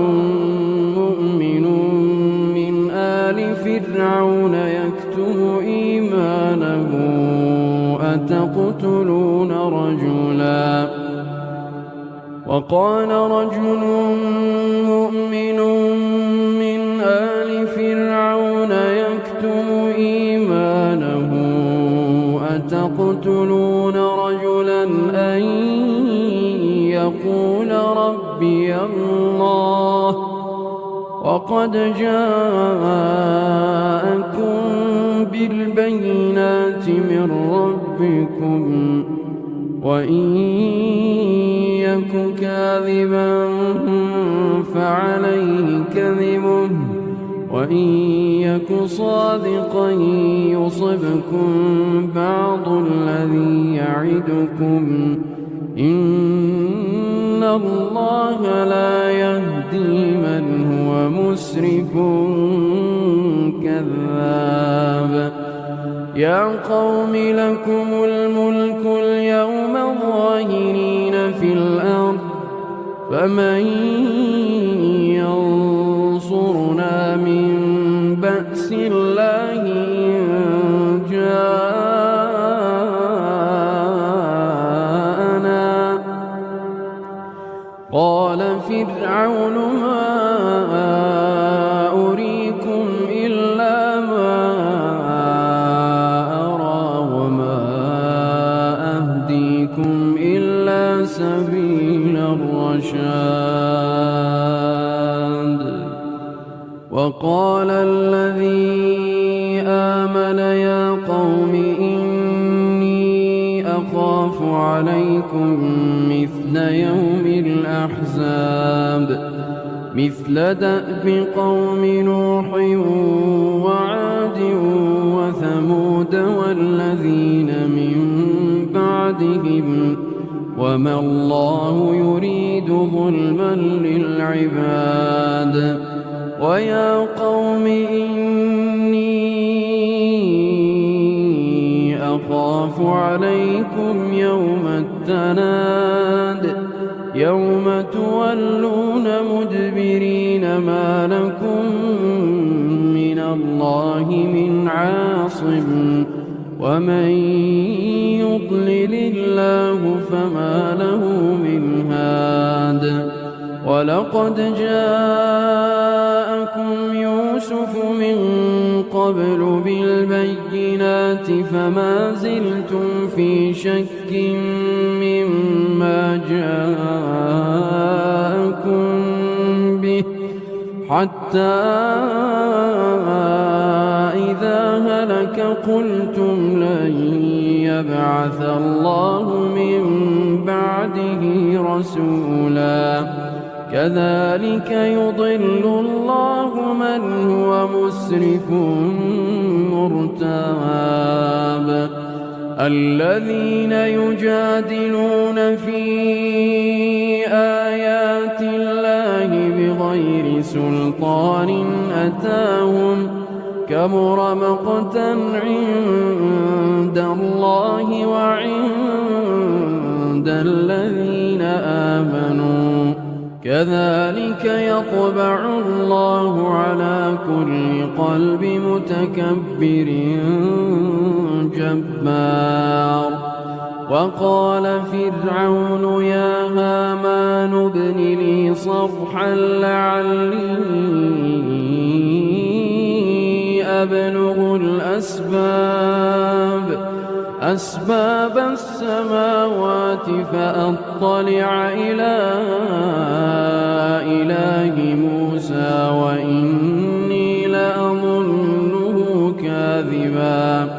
مؤمن من آل فرعون يكتم إيمانه أتقتلون رجلا وقال رجل مؤمن من آل فرعون يكتم إيمانه أتقتلون رجلا أن يقول ربي الله وقد جاءكم بالبينات من ربكم وإن يك كاذبا فعليه كذبه وإن يك صادقا يصبكم بعض الذي يعدكم إن الله لا يهدي من هو مسرف كذاب يا قوم لكم الملك اليوم ظاهرين في الأرض فمن ينصرنا من بأس الله إن جاءنا قال فرعون ما أريكم إلا ما أرى وما أهديكم إلا سبيل الرشاد وقال الذي آمن يا قوم إني أخاف عليكم مثل يوم الأحزاب مثل دأب قوم نوح وعاد وثمود والذين من بعدهم وما الله يريد ظلما للعباد ويا قوم إني أخاف عليكم يوم التناد يوم تولون مدبرين ما لكم من الله من عاصم ومن يضلل الله فما له من هاد ولقد جاءكم يوسف من قبل بالبينات فما زلتم في شك مما جاءكم به حتى إذا هلك قلتم لن يبعث الله من بعده رسولا كذلك يضل الله من هو مسرف مرتاب الذين يجادلون في آيات الله بغير سلطان أتاهم كبر مقتا عند الله وعند الذين آمنوا كذلك يطبع الله على كل قلب متكبر جبار وقال فرعون يا هامان ابن لي صرحا لعلي أبلغ أسباب السماوات فأطلع إلى إله موسى وإني لأظنه كاذبا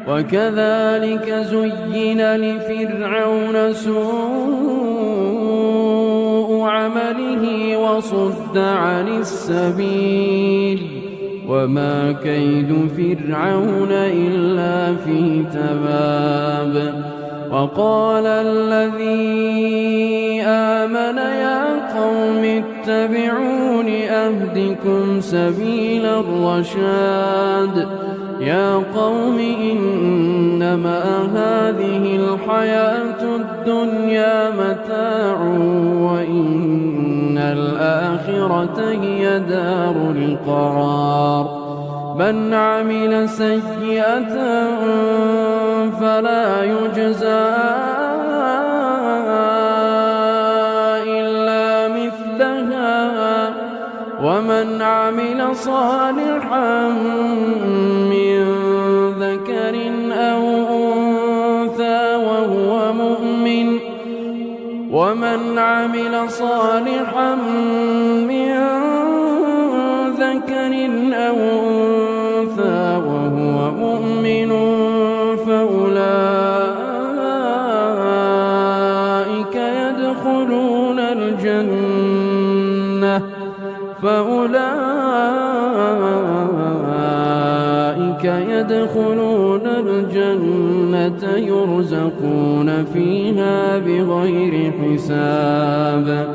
وكذلك زين لفرعون سوء عمله وصد عن السبيل وما كيد فرعون إلا في تباب وقال الذي آمن يا قوم اتبعون أهدكم سبيل الرشاد يا قوم إنما هذه الحياة الدنيا متاع وإن الآخرة هي دار القرار من عمل سيئة فلا يجزى إلا مثلها ومن عمل صالحا من ذكر أو أنثى وهو مؤمن ومن عمل صالحا من ذكر أو أنثى وهو مؤمن فأولئك يدخلون الجنة يرزقون فيها بغير حساب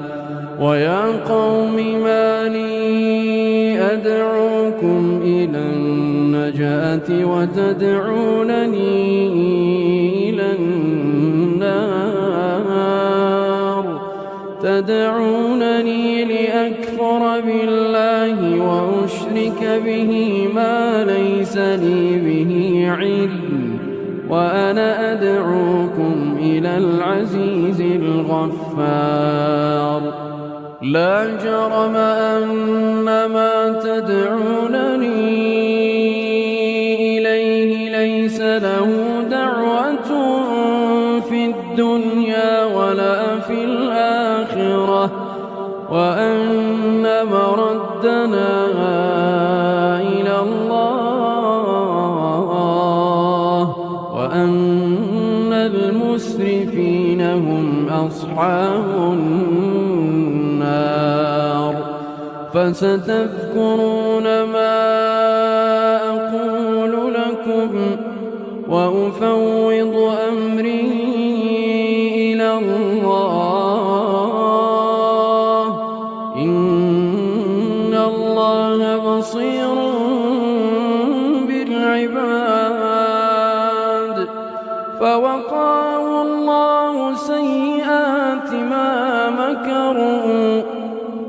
ويا قوم ما لي أدعوكم إلى النجاة وتدعونني إلى النار تدعونني لأكفر بالله وأشرك به ما ليس لي به علم وأنا أدعوكم إلى العزيز الغفار لا جرم أن ما تدعونني إليه ليس له دعوة في الدنيا ولا في الآخرة وأن مردنا إلى الله وأن المسرفين هم أصحاب النار فستذكرون ما أقول لكم وأفوض أمري إلى الله إن الله بصير بالعباد فوقاه الله سيئات ما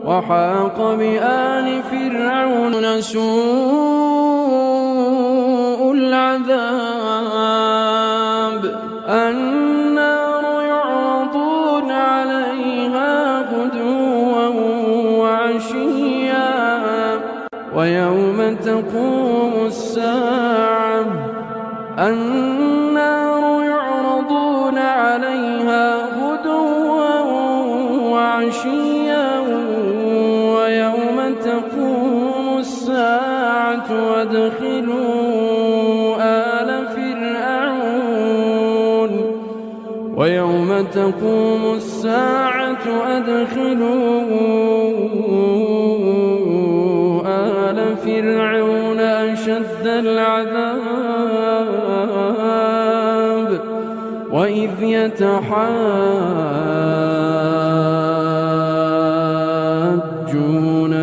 وحاق بآل فرعون سوء العذاب النار يعرضون عليها غدوا وعشيا ويوم تقوم الساعة النار يعرضون عليها غدوا وعشيا ويوم تقوم الساعة أدخلوا آل فرعون أشد العذاب وإذ يتحاجون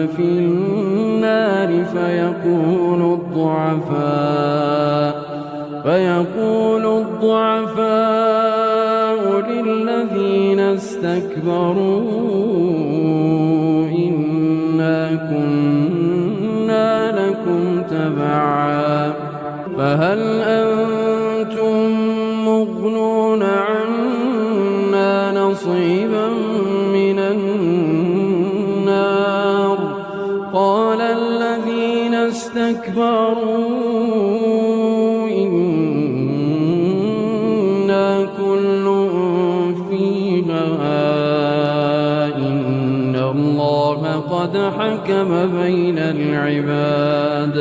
في النار فيقول الضعفاء للذين استكبروا إنا كنا لكم تبعا فهل أنتم مغنون عنا نصيبا من النار قال الذين استكبروا إنا كل فيها إن الله قد حكم بين العباد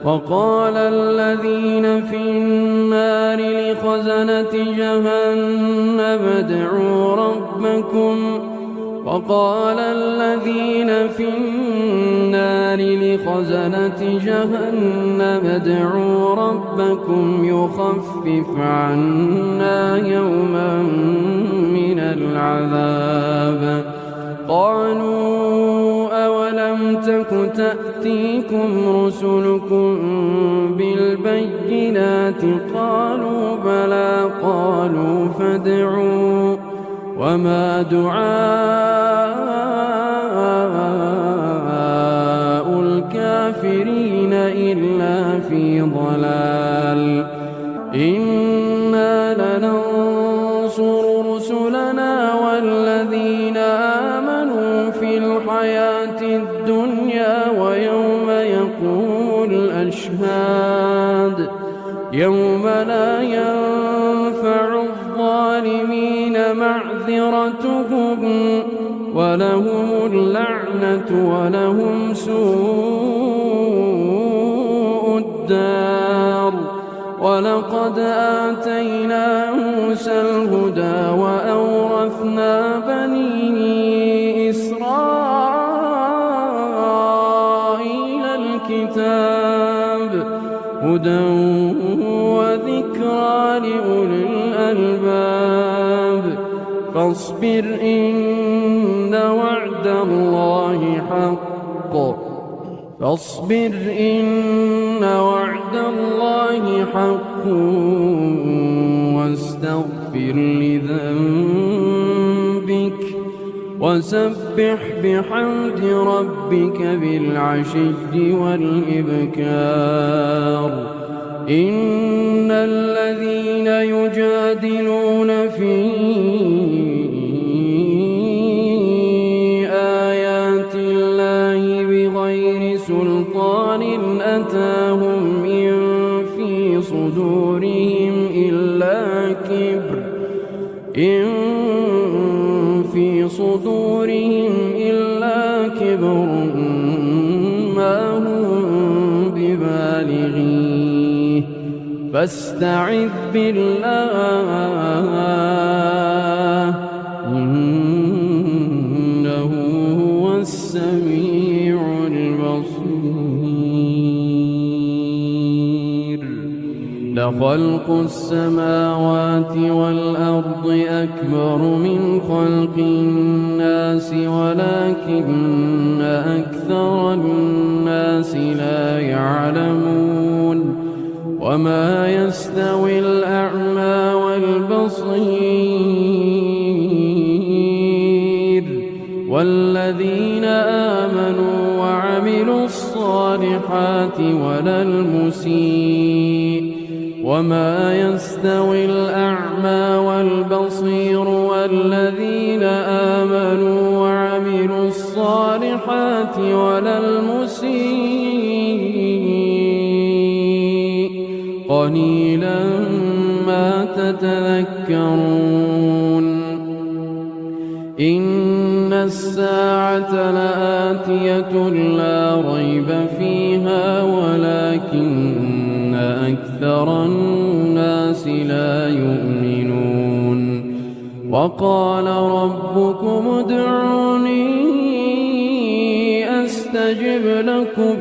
وقال الذين في النار لخزنة جهنم ادعوا ربكم وقال الذين في النار لخزنة جهنم ادعوا ربكم يخفف عنا يوما من العذاب قالوا أولم تك تأتيكم رسلكم بالبينات قالوا بلى قالوا فادعوا وما دعاء الكافرين إلا في ضلال إنا لننصر رسلنا والذين آمنوا في الحياة الدنيا ويوم يقوم الأشهاد يوم لا ينفع الظالمين معذرتهم ولهم اللعنة ولهم سوء الدار ولقد آتينا موسى الهدى وأورثنا بني إسرائيل الكتاب هدى وذكرى لأولي الألباب فاصبر إن وعد الله حق واستغفر لذنبك وسبح بحمد ربك بالعشي والإبكار إن الذين يجادلون في آيات الله بغير سلطان أتاهم إن في صدورهم إلا كبر ما هم ببالغيه فاستعذ بالله إنه هو السميع البصير لخلق السماوات والأرض أكبر من خلق الناس ولكن أكثر الناس لا يعلمون وما يستوي الأعمى والبصير والذين آمنوا وعملوا الصالحات ولا المسيء وما يستوي الأعمى والبصير والذين آمنوا وعملوا الصالحات ولا المسيء قليلا ما تتذكرون إن الساعة لآتية لا ريب فيها ولكن أكثر الناس لا يؤمنون وقال ربكم ادعوني أستجب لكم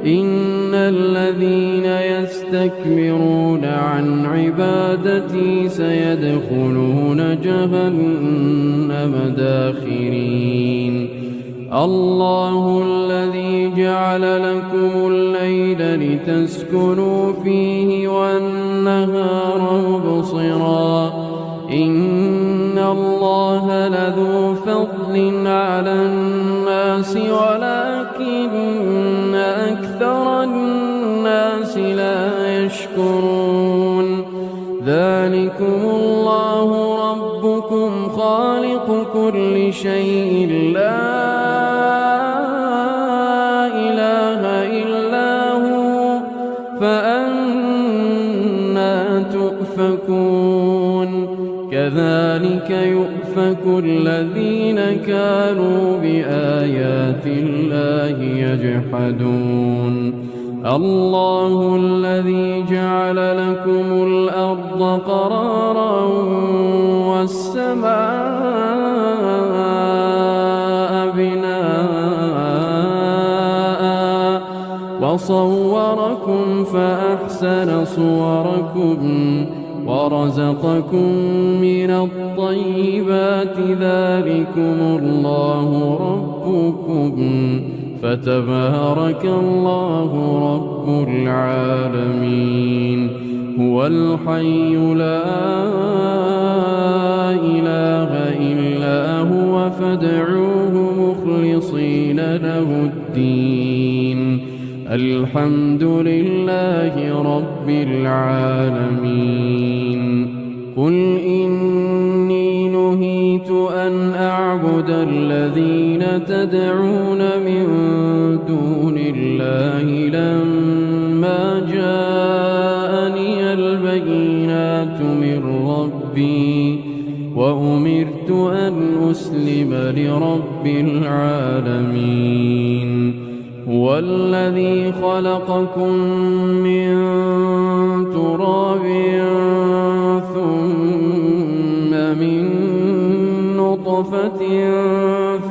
إن الذين يستكبرون عن عبادتي سيدخلون جهنم داخرين الله الذي جعل لكم الليل لتسكنوا فيه والنهار مبصرا إن الله لذو فضل على الناس ولكن أكثر الناس لا يشكرون ذلكم الله ربكم خالق كل شيء لا إله إلا هو فأنى تؤفكون كذلك يؤفك الذين كانوا بآيات الله يجحدون الله الذي جعل لكم الأرض قرارا والسماء بناء وصوركم فأحسن صوركم ورزقكم من الطيبات ذلكم الله ربكم فتبارك الله رب العالمين هو الحي لا إله إلا هو فادعوه مخلصين له الدين الحمد لله رب العالمين قل إني نهيت أن أعبد الذين تدعون من دون الله لما جاءني البينات من ربي وأمرت أن أسلم لرب العالمين هو الذي خلقكم من تراب ثم من نطفة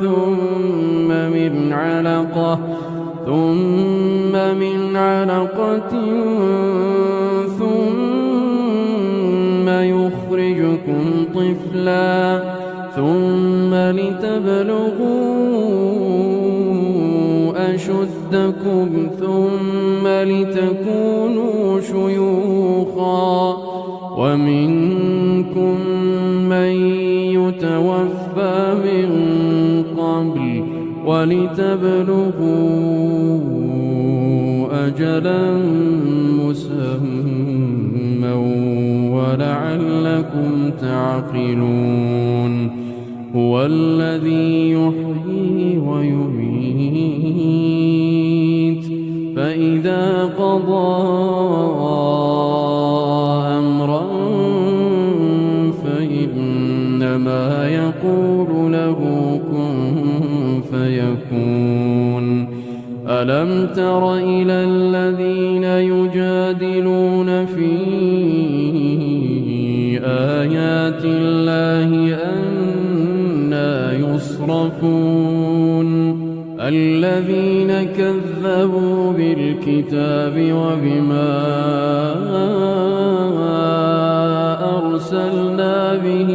ثم من علقة ثم يخرجكم طفلا ثم لتبلغوا أشدكم ثم لتكونوا شيوخا ومنكم من يتوفى من قبل ولتبلغوا أجلا مسمى ولعلكم تعقلون هو الذي يحيي ويميت فإذا قضى أمرا فإنما يقول له كن فيكون ألم تر إلى الذين يجادلون في آيات الله أنى يصرفون الذين كذبوا بالكتاب وبما أرسلنا به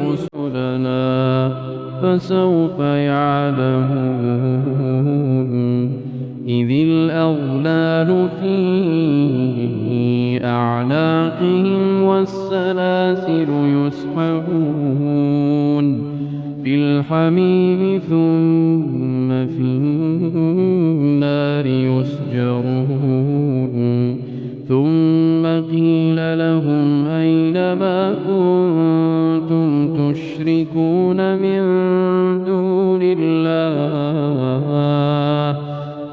رسلنا فسوف يعلمون إذ الأغلال في أعناقهم والسلاسل يسحبون في الحميم ثم في النار يسجرون ثم قيل لهم أين ما كنتم تشركون من دون الله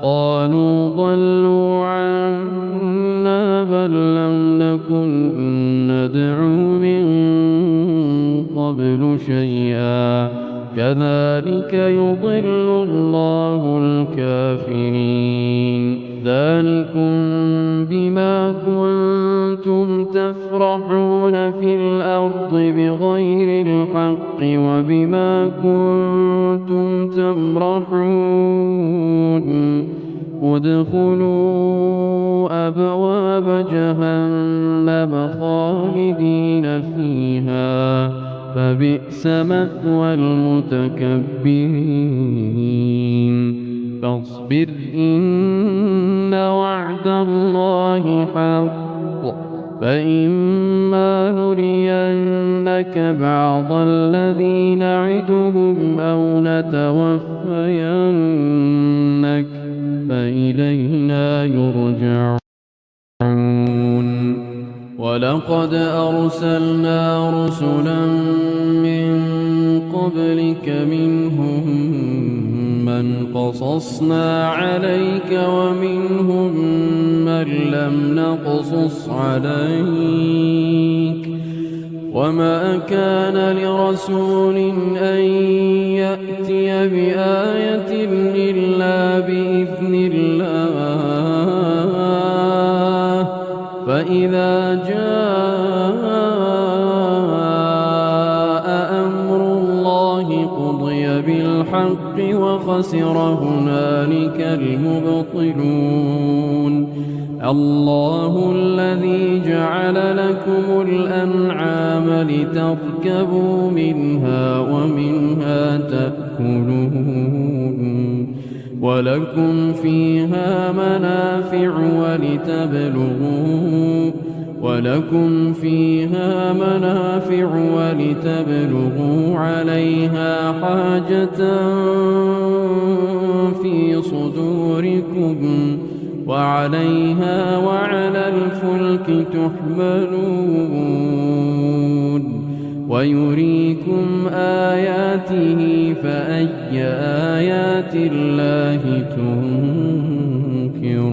قالوا ضلوا عنا بل لم نكن ندعو من قبل شيئا كذلك يضل الله الكافرين ذلكم بما كنتم تفرحون في الأرض بغير الحق وبما كنتم تمرحون ادخلوا أبواب جهنم خالدين فيها فبئس مثوى المتكبرين فاصبر إن وعد الله حق فإما نرينك بعض الذي نعدهم أو نتوفينك فإلينا يرجعون ولقد أرسلنا رسلا من قبلك منهم من قصصنا عليك ومنهم من لم نقصص عليك وما كان لرسول أن يأتي بآية إلا بإذن الله فإذا جاء أمر الله قضي بالحق وخسر هنالك المبطلون الله الذي جعل لكم الأنعام لتركبوا منها ومنها تأكلون ولكم فيها منافع ولتبلغوا عليها حاجة في صدوركم وعليها وعلى الفلك تحملون ويريكم آياته فأي آيات الله تنكرون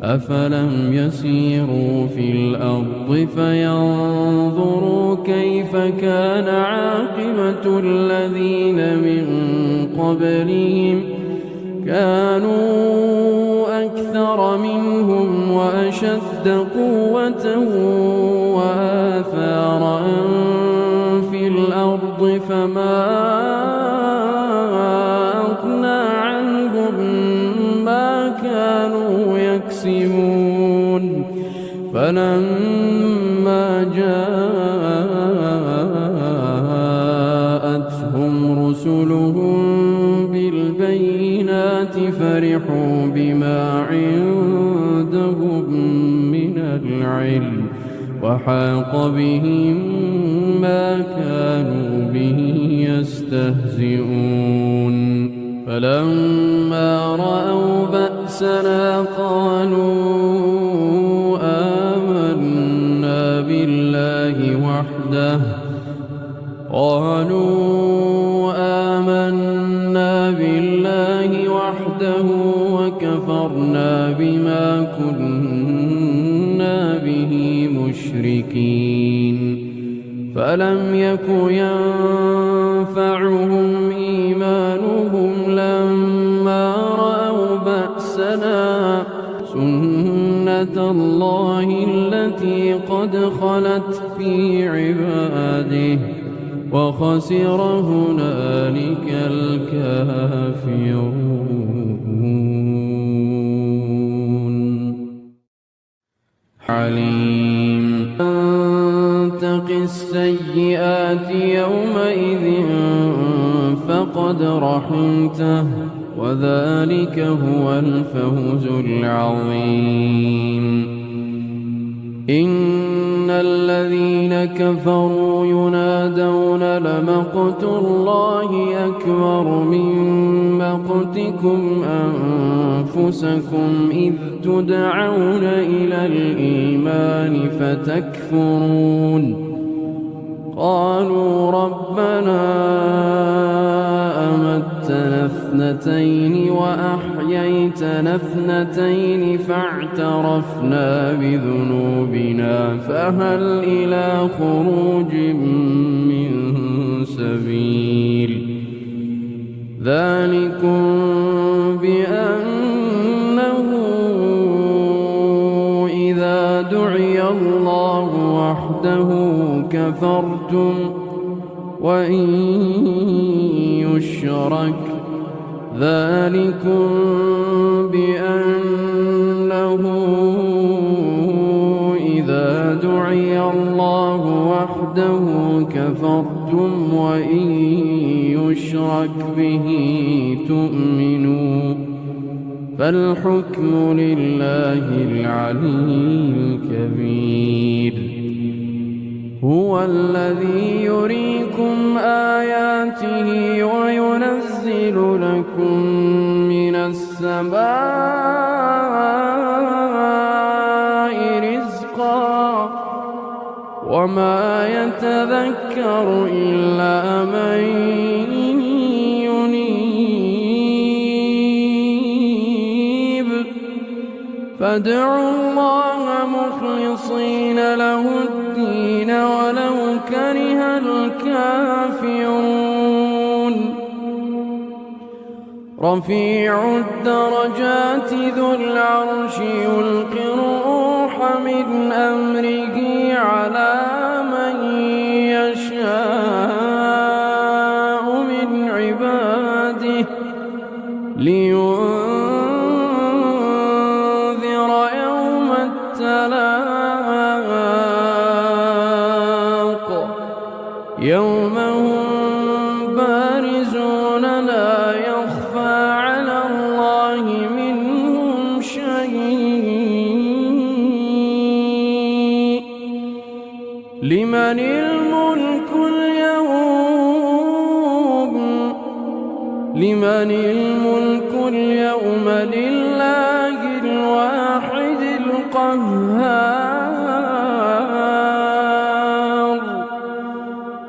أفلم يسيروا في الأرض فينظروا كيف كان عاقبة الذين من قبلهم كانوا أكثر منهم وأشد قوة وآثارا في الأرض فما أغنى عنهم ما كانوا يكسبون فلما جاءتهم رسلهم بالبينات فرحوا بما عندهم من العلم وحاق بهم ما كانوا به يستهزئون فلما رأوا بأسنا قالوا آمنا بالله وحده وكفرنا بما كنا به مشركين فلم يك ينفعهم إيمانهم لما رأوا بأسنا سنة الله التي قد خلت في عباده وخسر هنالك الكافرون عليم تق السيئات يومئذ فقد رحمته وذلك هو الفوز العظيم إن الذين كفروا ينادون لمقت الله أكبر من مقتكم أنفسكم إذ تدعون إلى الإيمان فتكفرون قالوا ربنا أمتنا اثنتين وأحييتنا اثنتين فاعترفنا بذنوبنا فهل إلى خروج من سبيل ذلكم بأنه إذا دعي الله وحده كفرتم وإن يشرك ذلكم بأنه إذا دعي الله وحده كفرتم وإن يشرك به تؤمنوا فالحكم لله العلي الكبير هو الذي يريكم آياته وينزل لكم من السماء رزقا وما يتذكر إلا من ينيب فادعوا الله مخلصين له الدين ولو كره الكافرون رفيع الدرجات ذو العرش يلقي الروح من أمره على من يشاء من عباده لينذر يوم التلاق يوم هم بارزون لا يخفى على الله منهم شيء لمن الملك اليوم لله الواحد القهار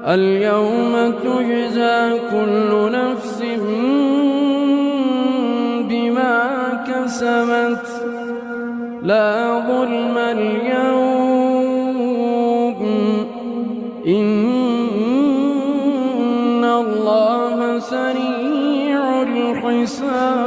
اليوم تجزى كل نفس بما كسبت لا ظلم اليوم إن الله سريع الحساب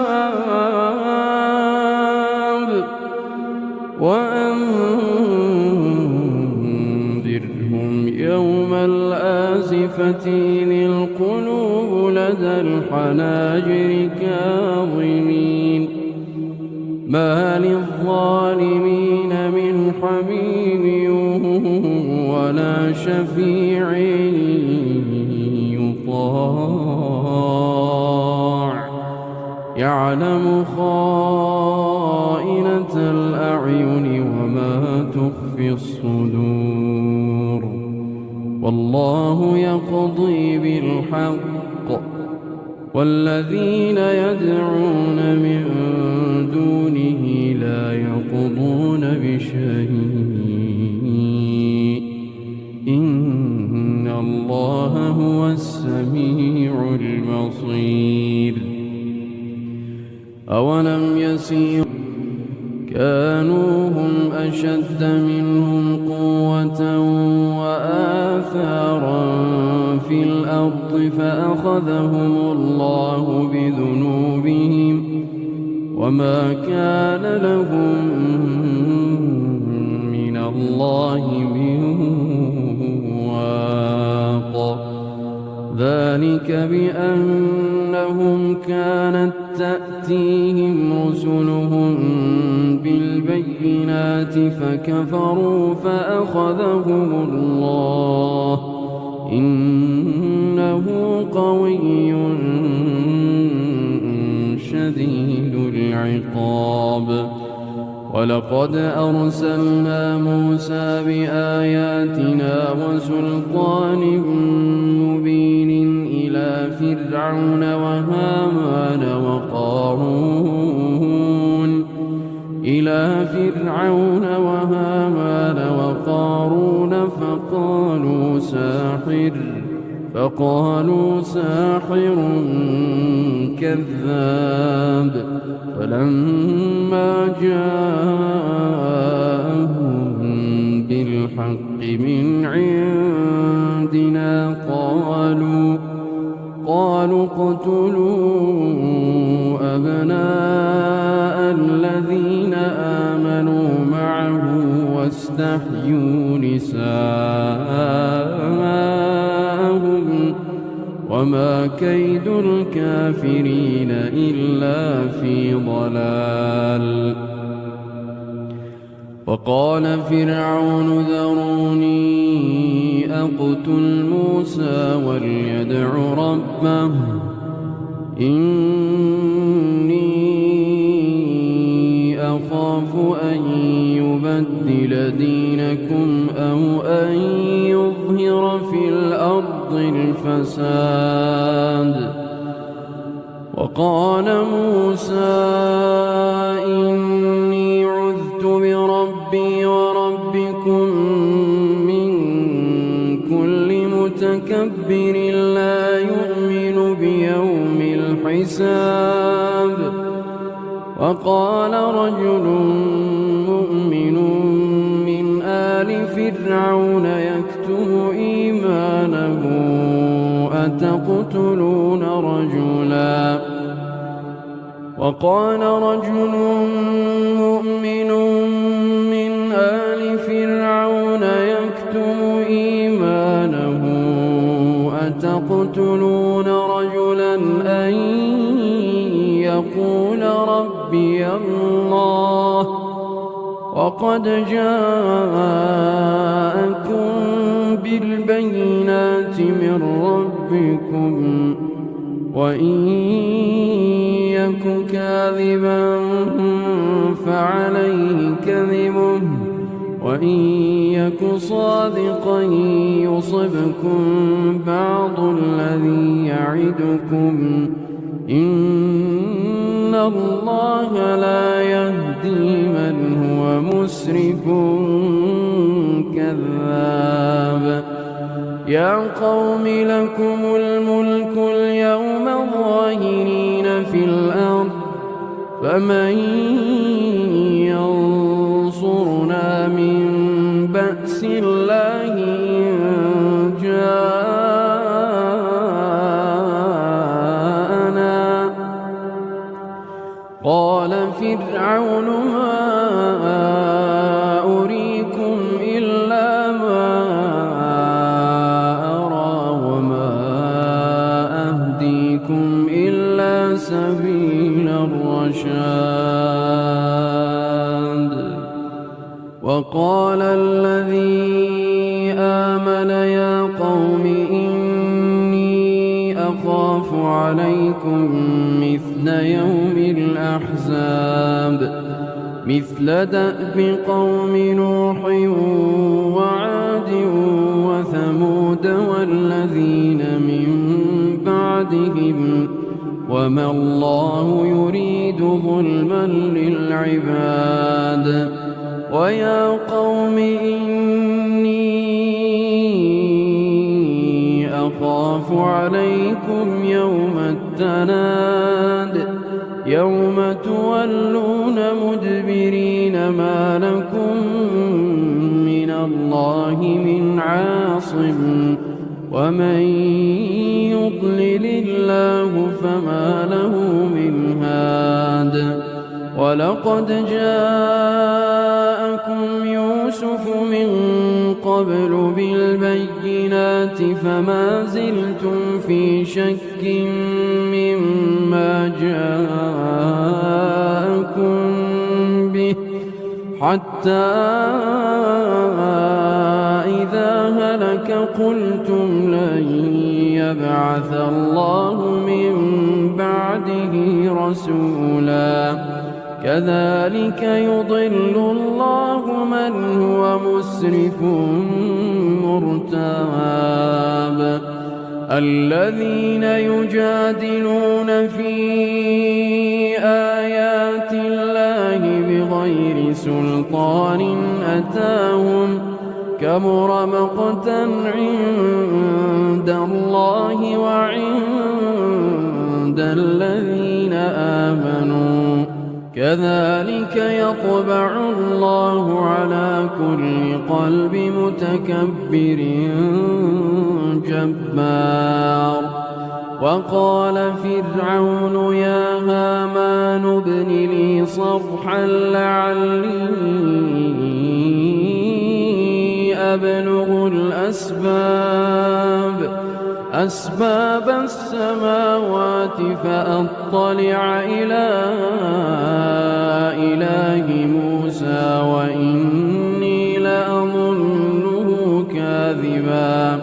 وأنذرهم يوم الآزفة للقلوب لدى الحناجر كاظمين ما للظالمين من حميم ولا شفيع يطاع يعلم خائنة الأعين وما تخفي الصدور والله يقضي بالحق والذين يدعون من دونه لا يقضون بشيء إن الله هو السميع البصير أولم يسيروا كانوا هم أشد منهم قوة وآثارا في الأرض فأخذهم الله بذنوبهم وما كان لهم من الله من واق ذلك بأنهم كانت تأتيهم رسلهم بالبينات فكفروا فأخذهم الله إنه قوي شديد العقاب ولقد أرسلنا موسى بآياتنا وسلطان مبين إلى فرعون وهامان وقارون فقالوا ساحر كذاب. فلما جاءهم بالحق من عندنا قالوا اقتلوا أبناء الذين آمنوا معه واستحيوا نساءهم وما كيد الكافرين إلا في ضلال. وقال فرعون ذروني أقتل موسى وليدع ربه إني أخاف أن يبدل دينكم أو أن يظهر في الأرض الفساد. وقال موسى إني عذت بربي وربكم من كل متكبر لا يؤمن بيوم الحساب. وقال رجل مؤمن من آل فرعون يكتم إيمانه أتقتلون رجلا وقال رجل مؤمن من آل فرعون يكتم إيمانه أتقتلون رجلا أن يقول ربي الله وقد جاءكم بالبينات من ربكم وإن يك كاذبا فعليه كذبه وإن يك صادقا يصبكم بعض الذي يعدكم إن الله لا يهدي من هو مسرف كذاب. يا قوم لكم الملك اليوم ظاهرين في الأرض فمن ينصرنا من بأس الله إن جاءنا. قال فرعون ما أريكم إلا ما أرى وما أهديكم إلا سبيل الرشاد. وقال الذي آمن يا قوم إني أخاف عليكم مثل يوم الأحزاب مثل دأب قوم نوح وعاد وثمود والذين من بعدهم وما الله يريد ظلما للعباد. ويا قوم إني أخاف عليكم يوم التناد يوم تولون مدبرين ما لكم من الله من عاصم ومن يضلل الله فما له من هاد. ولقد جاءكم يوسف من قبل بالبينات فما زلتم في شك مما جاءكم به حتى إذا هلك قلتم لن يبعث الله من بعده رسولا كذلك يضل الله من هو مسرف مرتاب الذين يجادلون في آيات الله بغير سلطان أتاهم كبر مقتا عند الله وعند الذين آمنوا كذلك يطبع الله على كل قلب متكبر جبار وقال فرعون يا هامان ابن لي صرحا لعلي أبلغ أسباب السماوات فأطلع إلى إله موسى وإني لأظنه كاذبا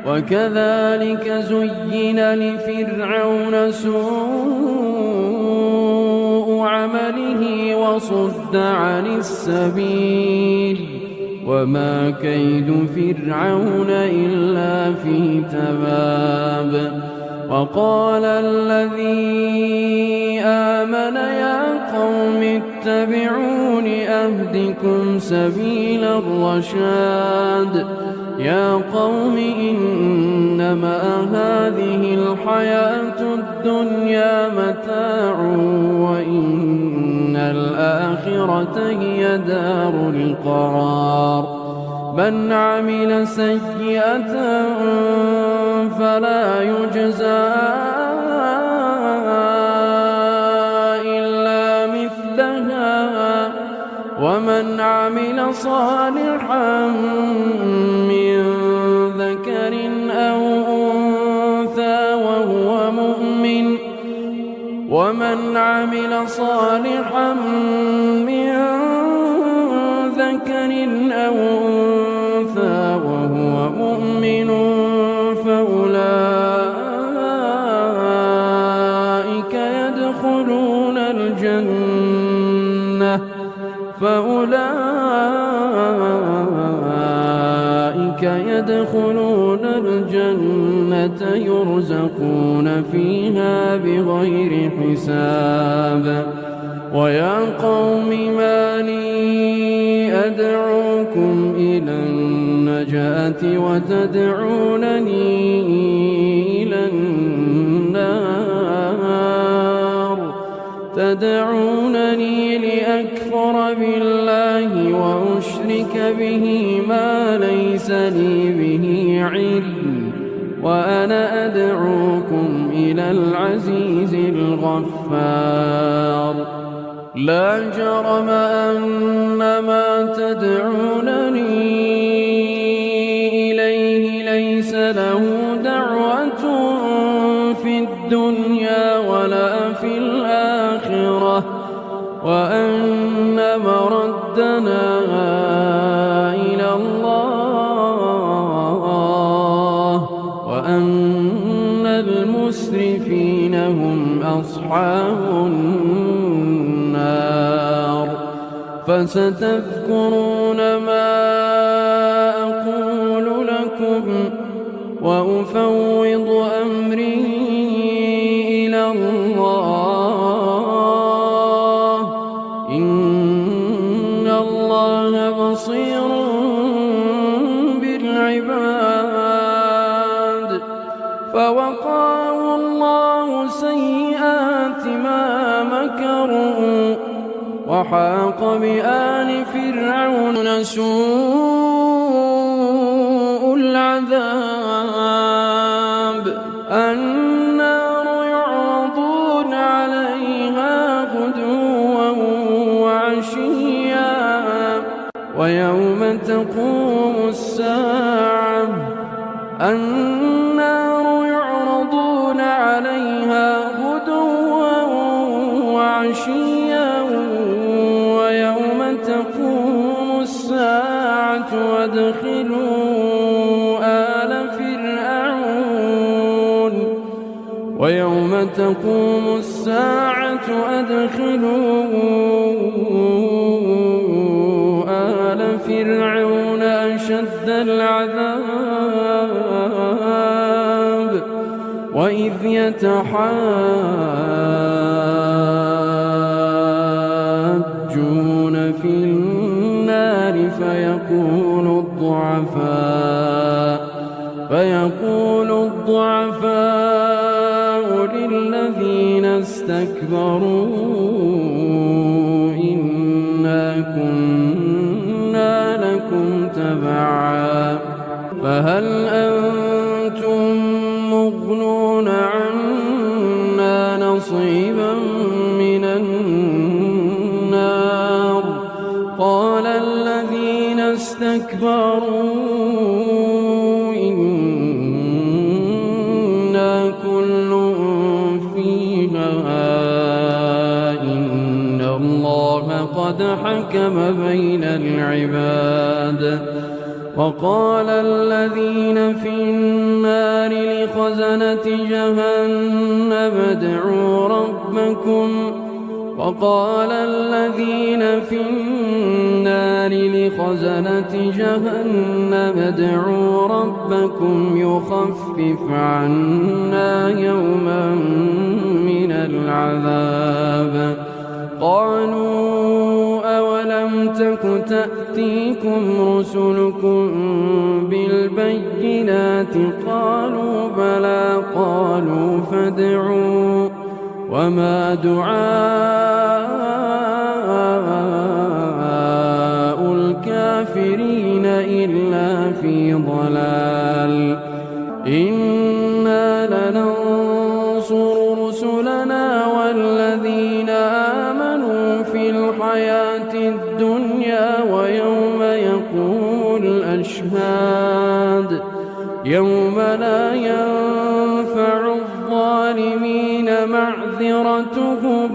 وكذلك زين لفرعون سوء عمله وصد عن السبيل وما كيد فرعون إلا في تباب وقال الذي آمن يا قوم اتبعون أهدكم سبيل الرشاد يا قوم إنما هذه الحياة الدنيا متاع وإن الآخرة هي دار القرار من عمل سيئة فلا يجزى إلا مثلها ومن عمل صالحا من ذكر أو أنثى وهو مؤمن ومن عمل صالحا من ذكر أو أنثى وهو مؤمن فأولئك يدخلون الجنة يرزقون فيها بغير حساب ويا قوم ما لي أدعوكم إلى النجاة وتدعونني إلى النار تدعونني لأكفر بالله وأشرك به ما ليس لي به علم وأنا أدعوكم إلى العزيز الغفار لا جرم أن ما تدعونني إليه ليس له دعوة في الدنيا ولا في الآخرة وأن مردنا إلى الله وأن المسرفين هم أصحاب النار فستذكرون ما أقول لكم وأفوض أمري إلى الله إن الله بصير بالعباد فوقاه الله سيئات ما مكروا وحاق بآل فرعون سوء العذاب النار يعرضون عليها غدوا وعشيا ويوم تقوم الساعة النار يعرضون عليها غدوا وعشيا ويوم تقوم الساعة وادخلوا آل فرعون ويوم ويوم تقوم الساعة أدخلوا آل فرعون أشد العذاب وإذ يتحاجون في النار فيقول الضعفاء للذين استكبروا إنا كنا لكم تبعا فهل أنتم مغنون عنا نصيبا من النار قال الذين استكبروا إنا كل فيها إن الله قد حكم بين العباد وقال الذين في النار لخزنة جهنم ادعوا ربكم وقال الذين في النار لخزنة جهنم ادعوا ربكم يخفف عنا يوما من العذاب قالوا أولم تك تأتيكم رسلكم بالبينات قالوا بلى قالوا فادعوا وما دعاء الكافرين إلا في ضلال إنا لننصر رسلنا والذين آمنوا في الحياة الدنيا ويوم يقوم الأشهاد يوم لا ينفع الظالمين معذرتهم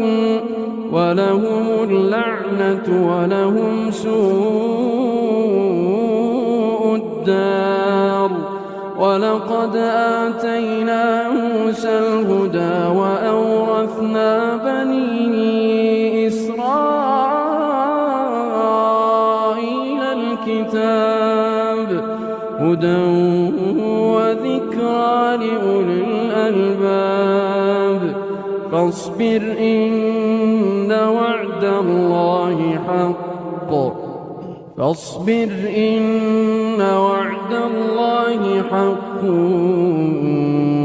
ولهم اللعنة ولهم سوء الدار ولقد آتينا موسى الهدى وأورثنا بني إسرائيل الكتاب هدى وذكرى لأولي الألباب فاصبر إن وعد الله حق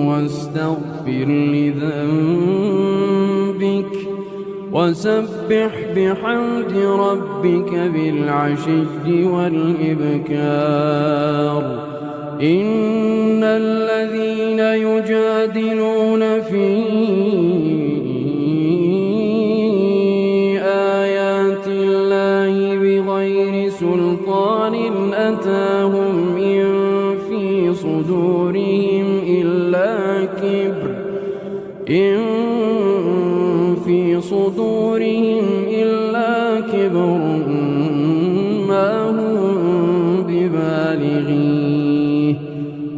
واستغفر لذنبك وسبح بحمد ربك بالعشي والإبكار إن الذين يجادلون في آيات الله بغير سلطان أتاهم إن في صدورهم إلا كبر ما هم ببالغيه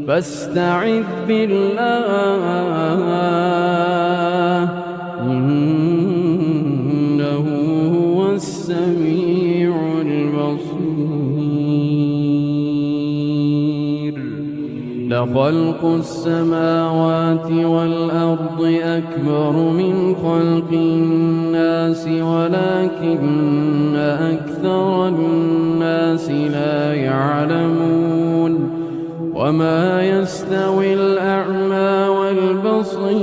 فاستعذ بالله إنه هو السميع البصير لخلق السماوات والأرض أكبر من خلق الناس ولكن أكثر الناس لا يعلمون وما يستوي الأعمى والبصير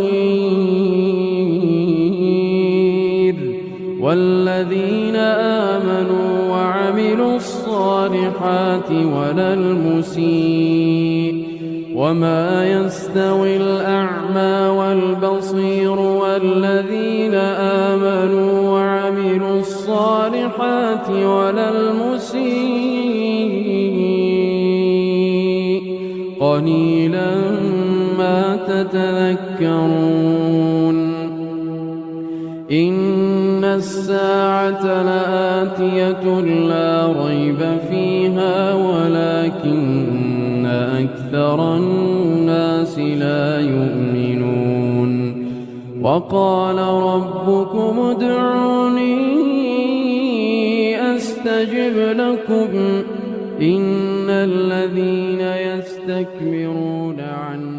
والذين آمنوا وعملوا الصالحات ولا المسيء وما يستوي الأعمى والبصير والذين آمنوا وعملوا الصالحات ولا المسيء قليلا ما تتذكرون إن الساعة لآتية لا ريب فيها ولكن أكثر الناس لا يؤمنون وقال ربكم ادعوني أستجب لكم إن الذين يستكبرون عن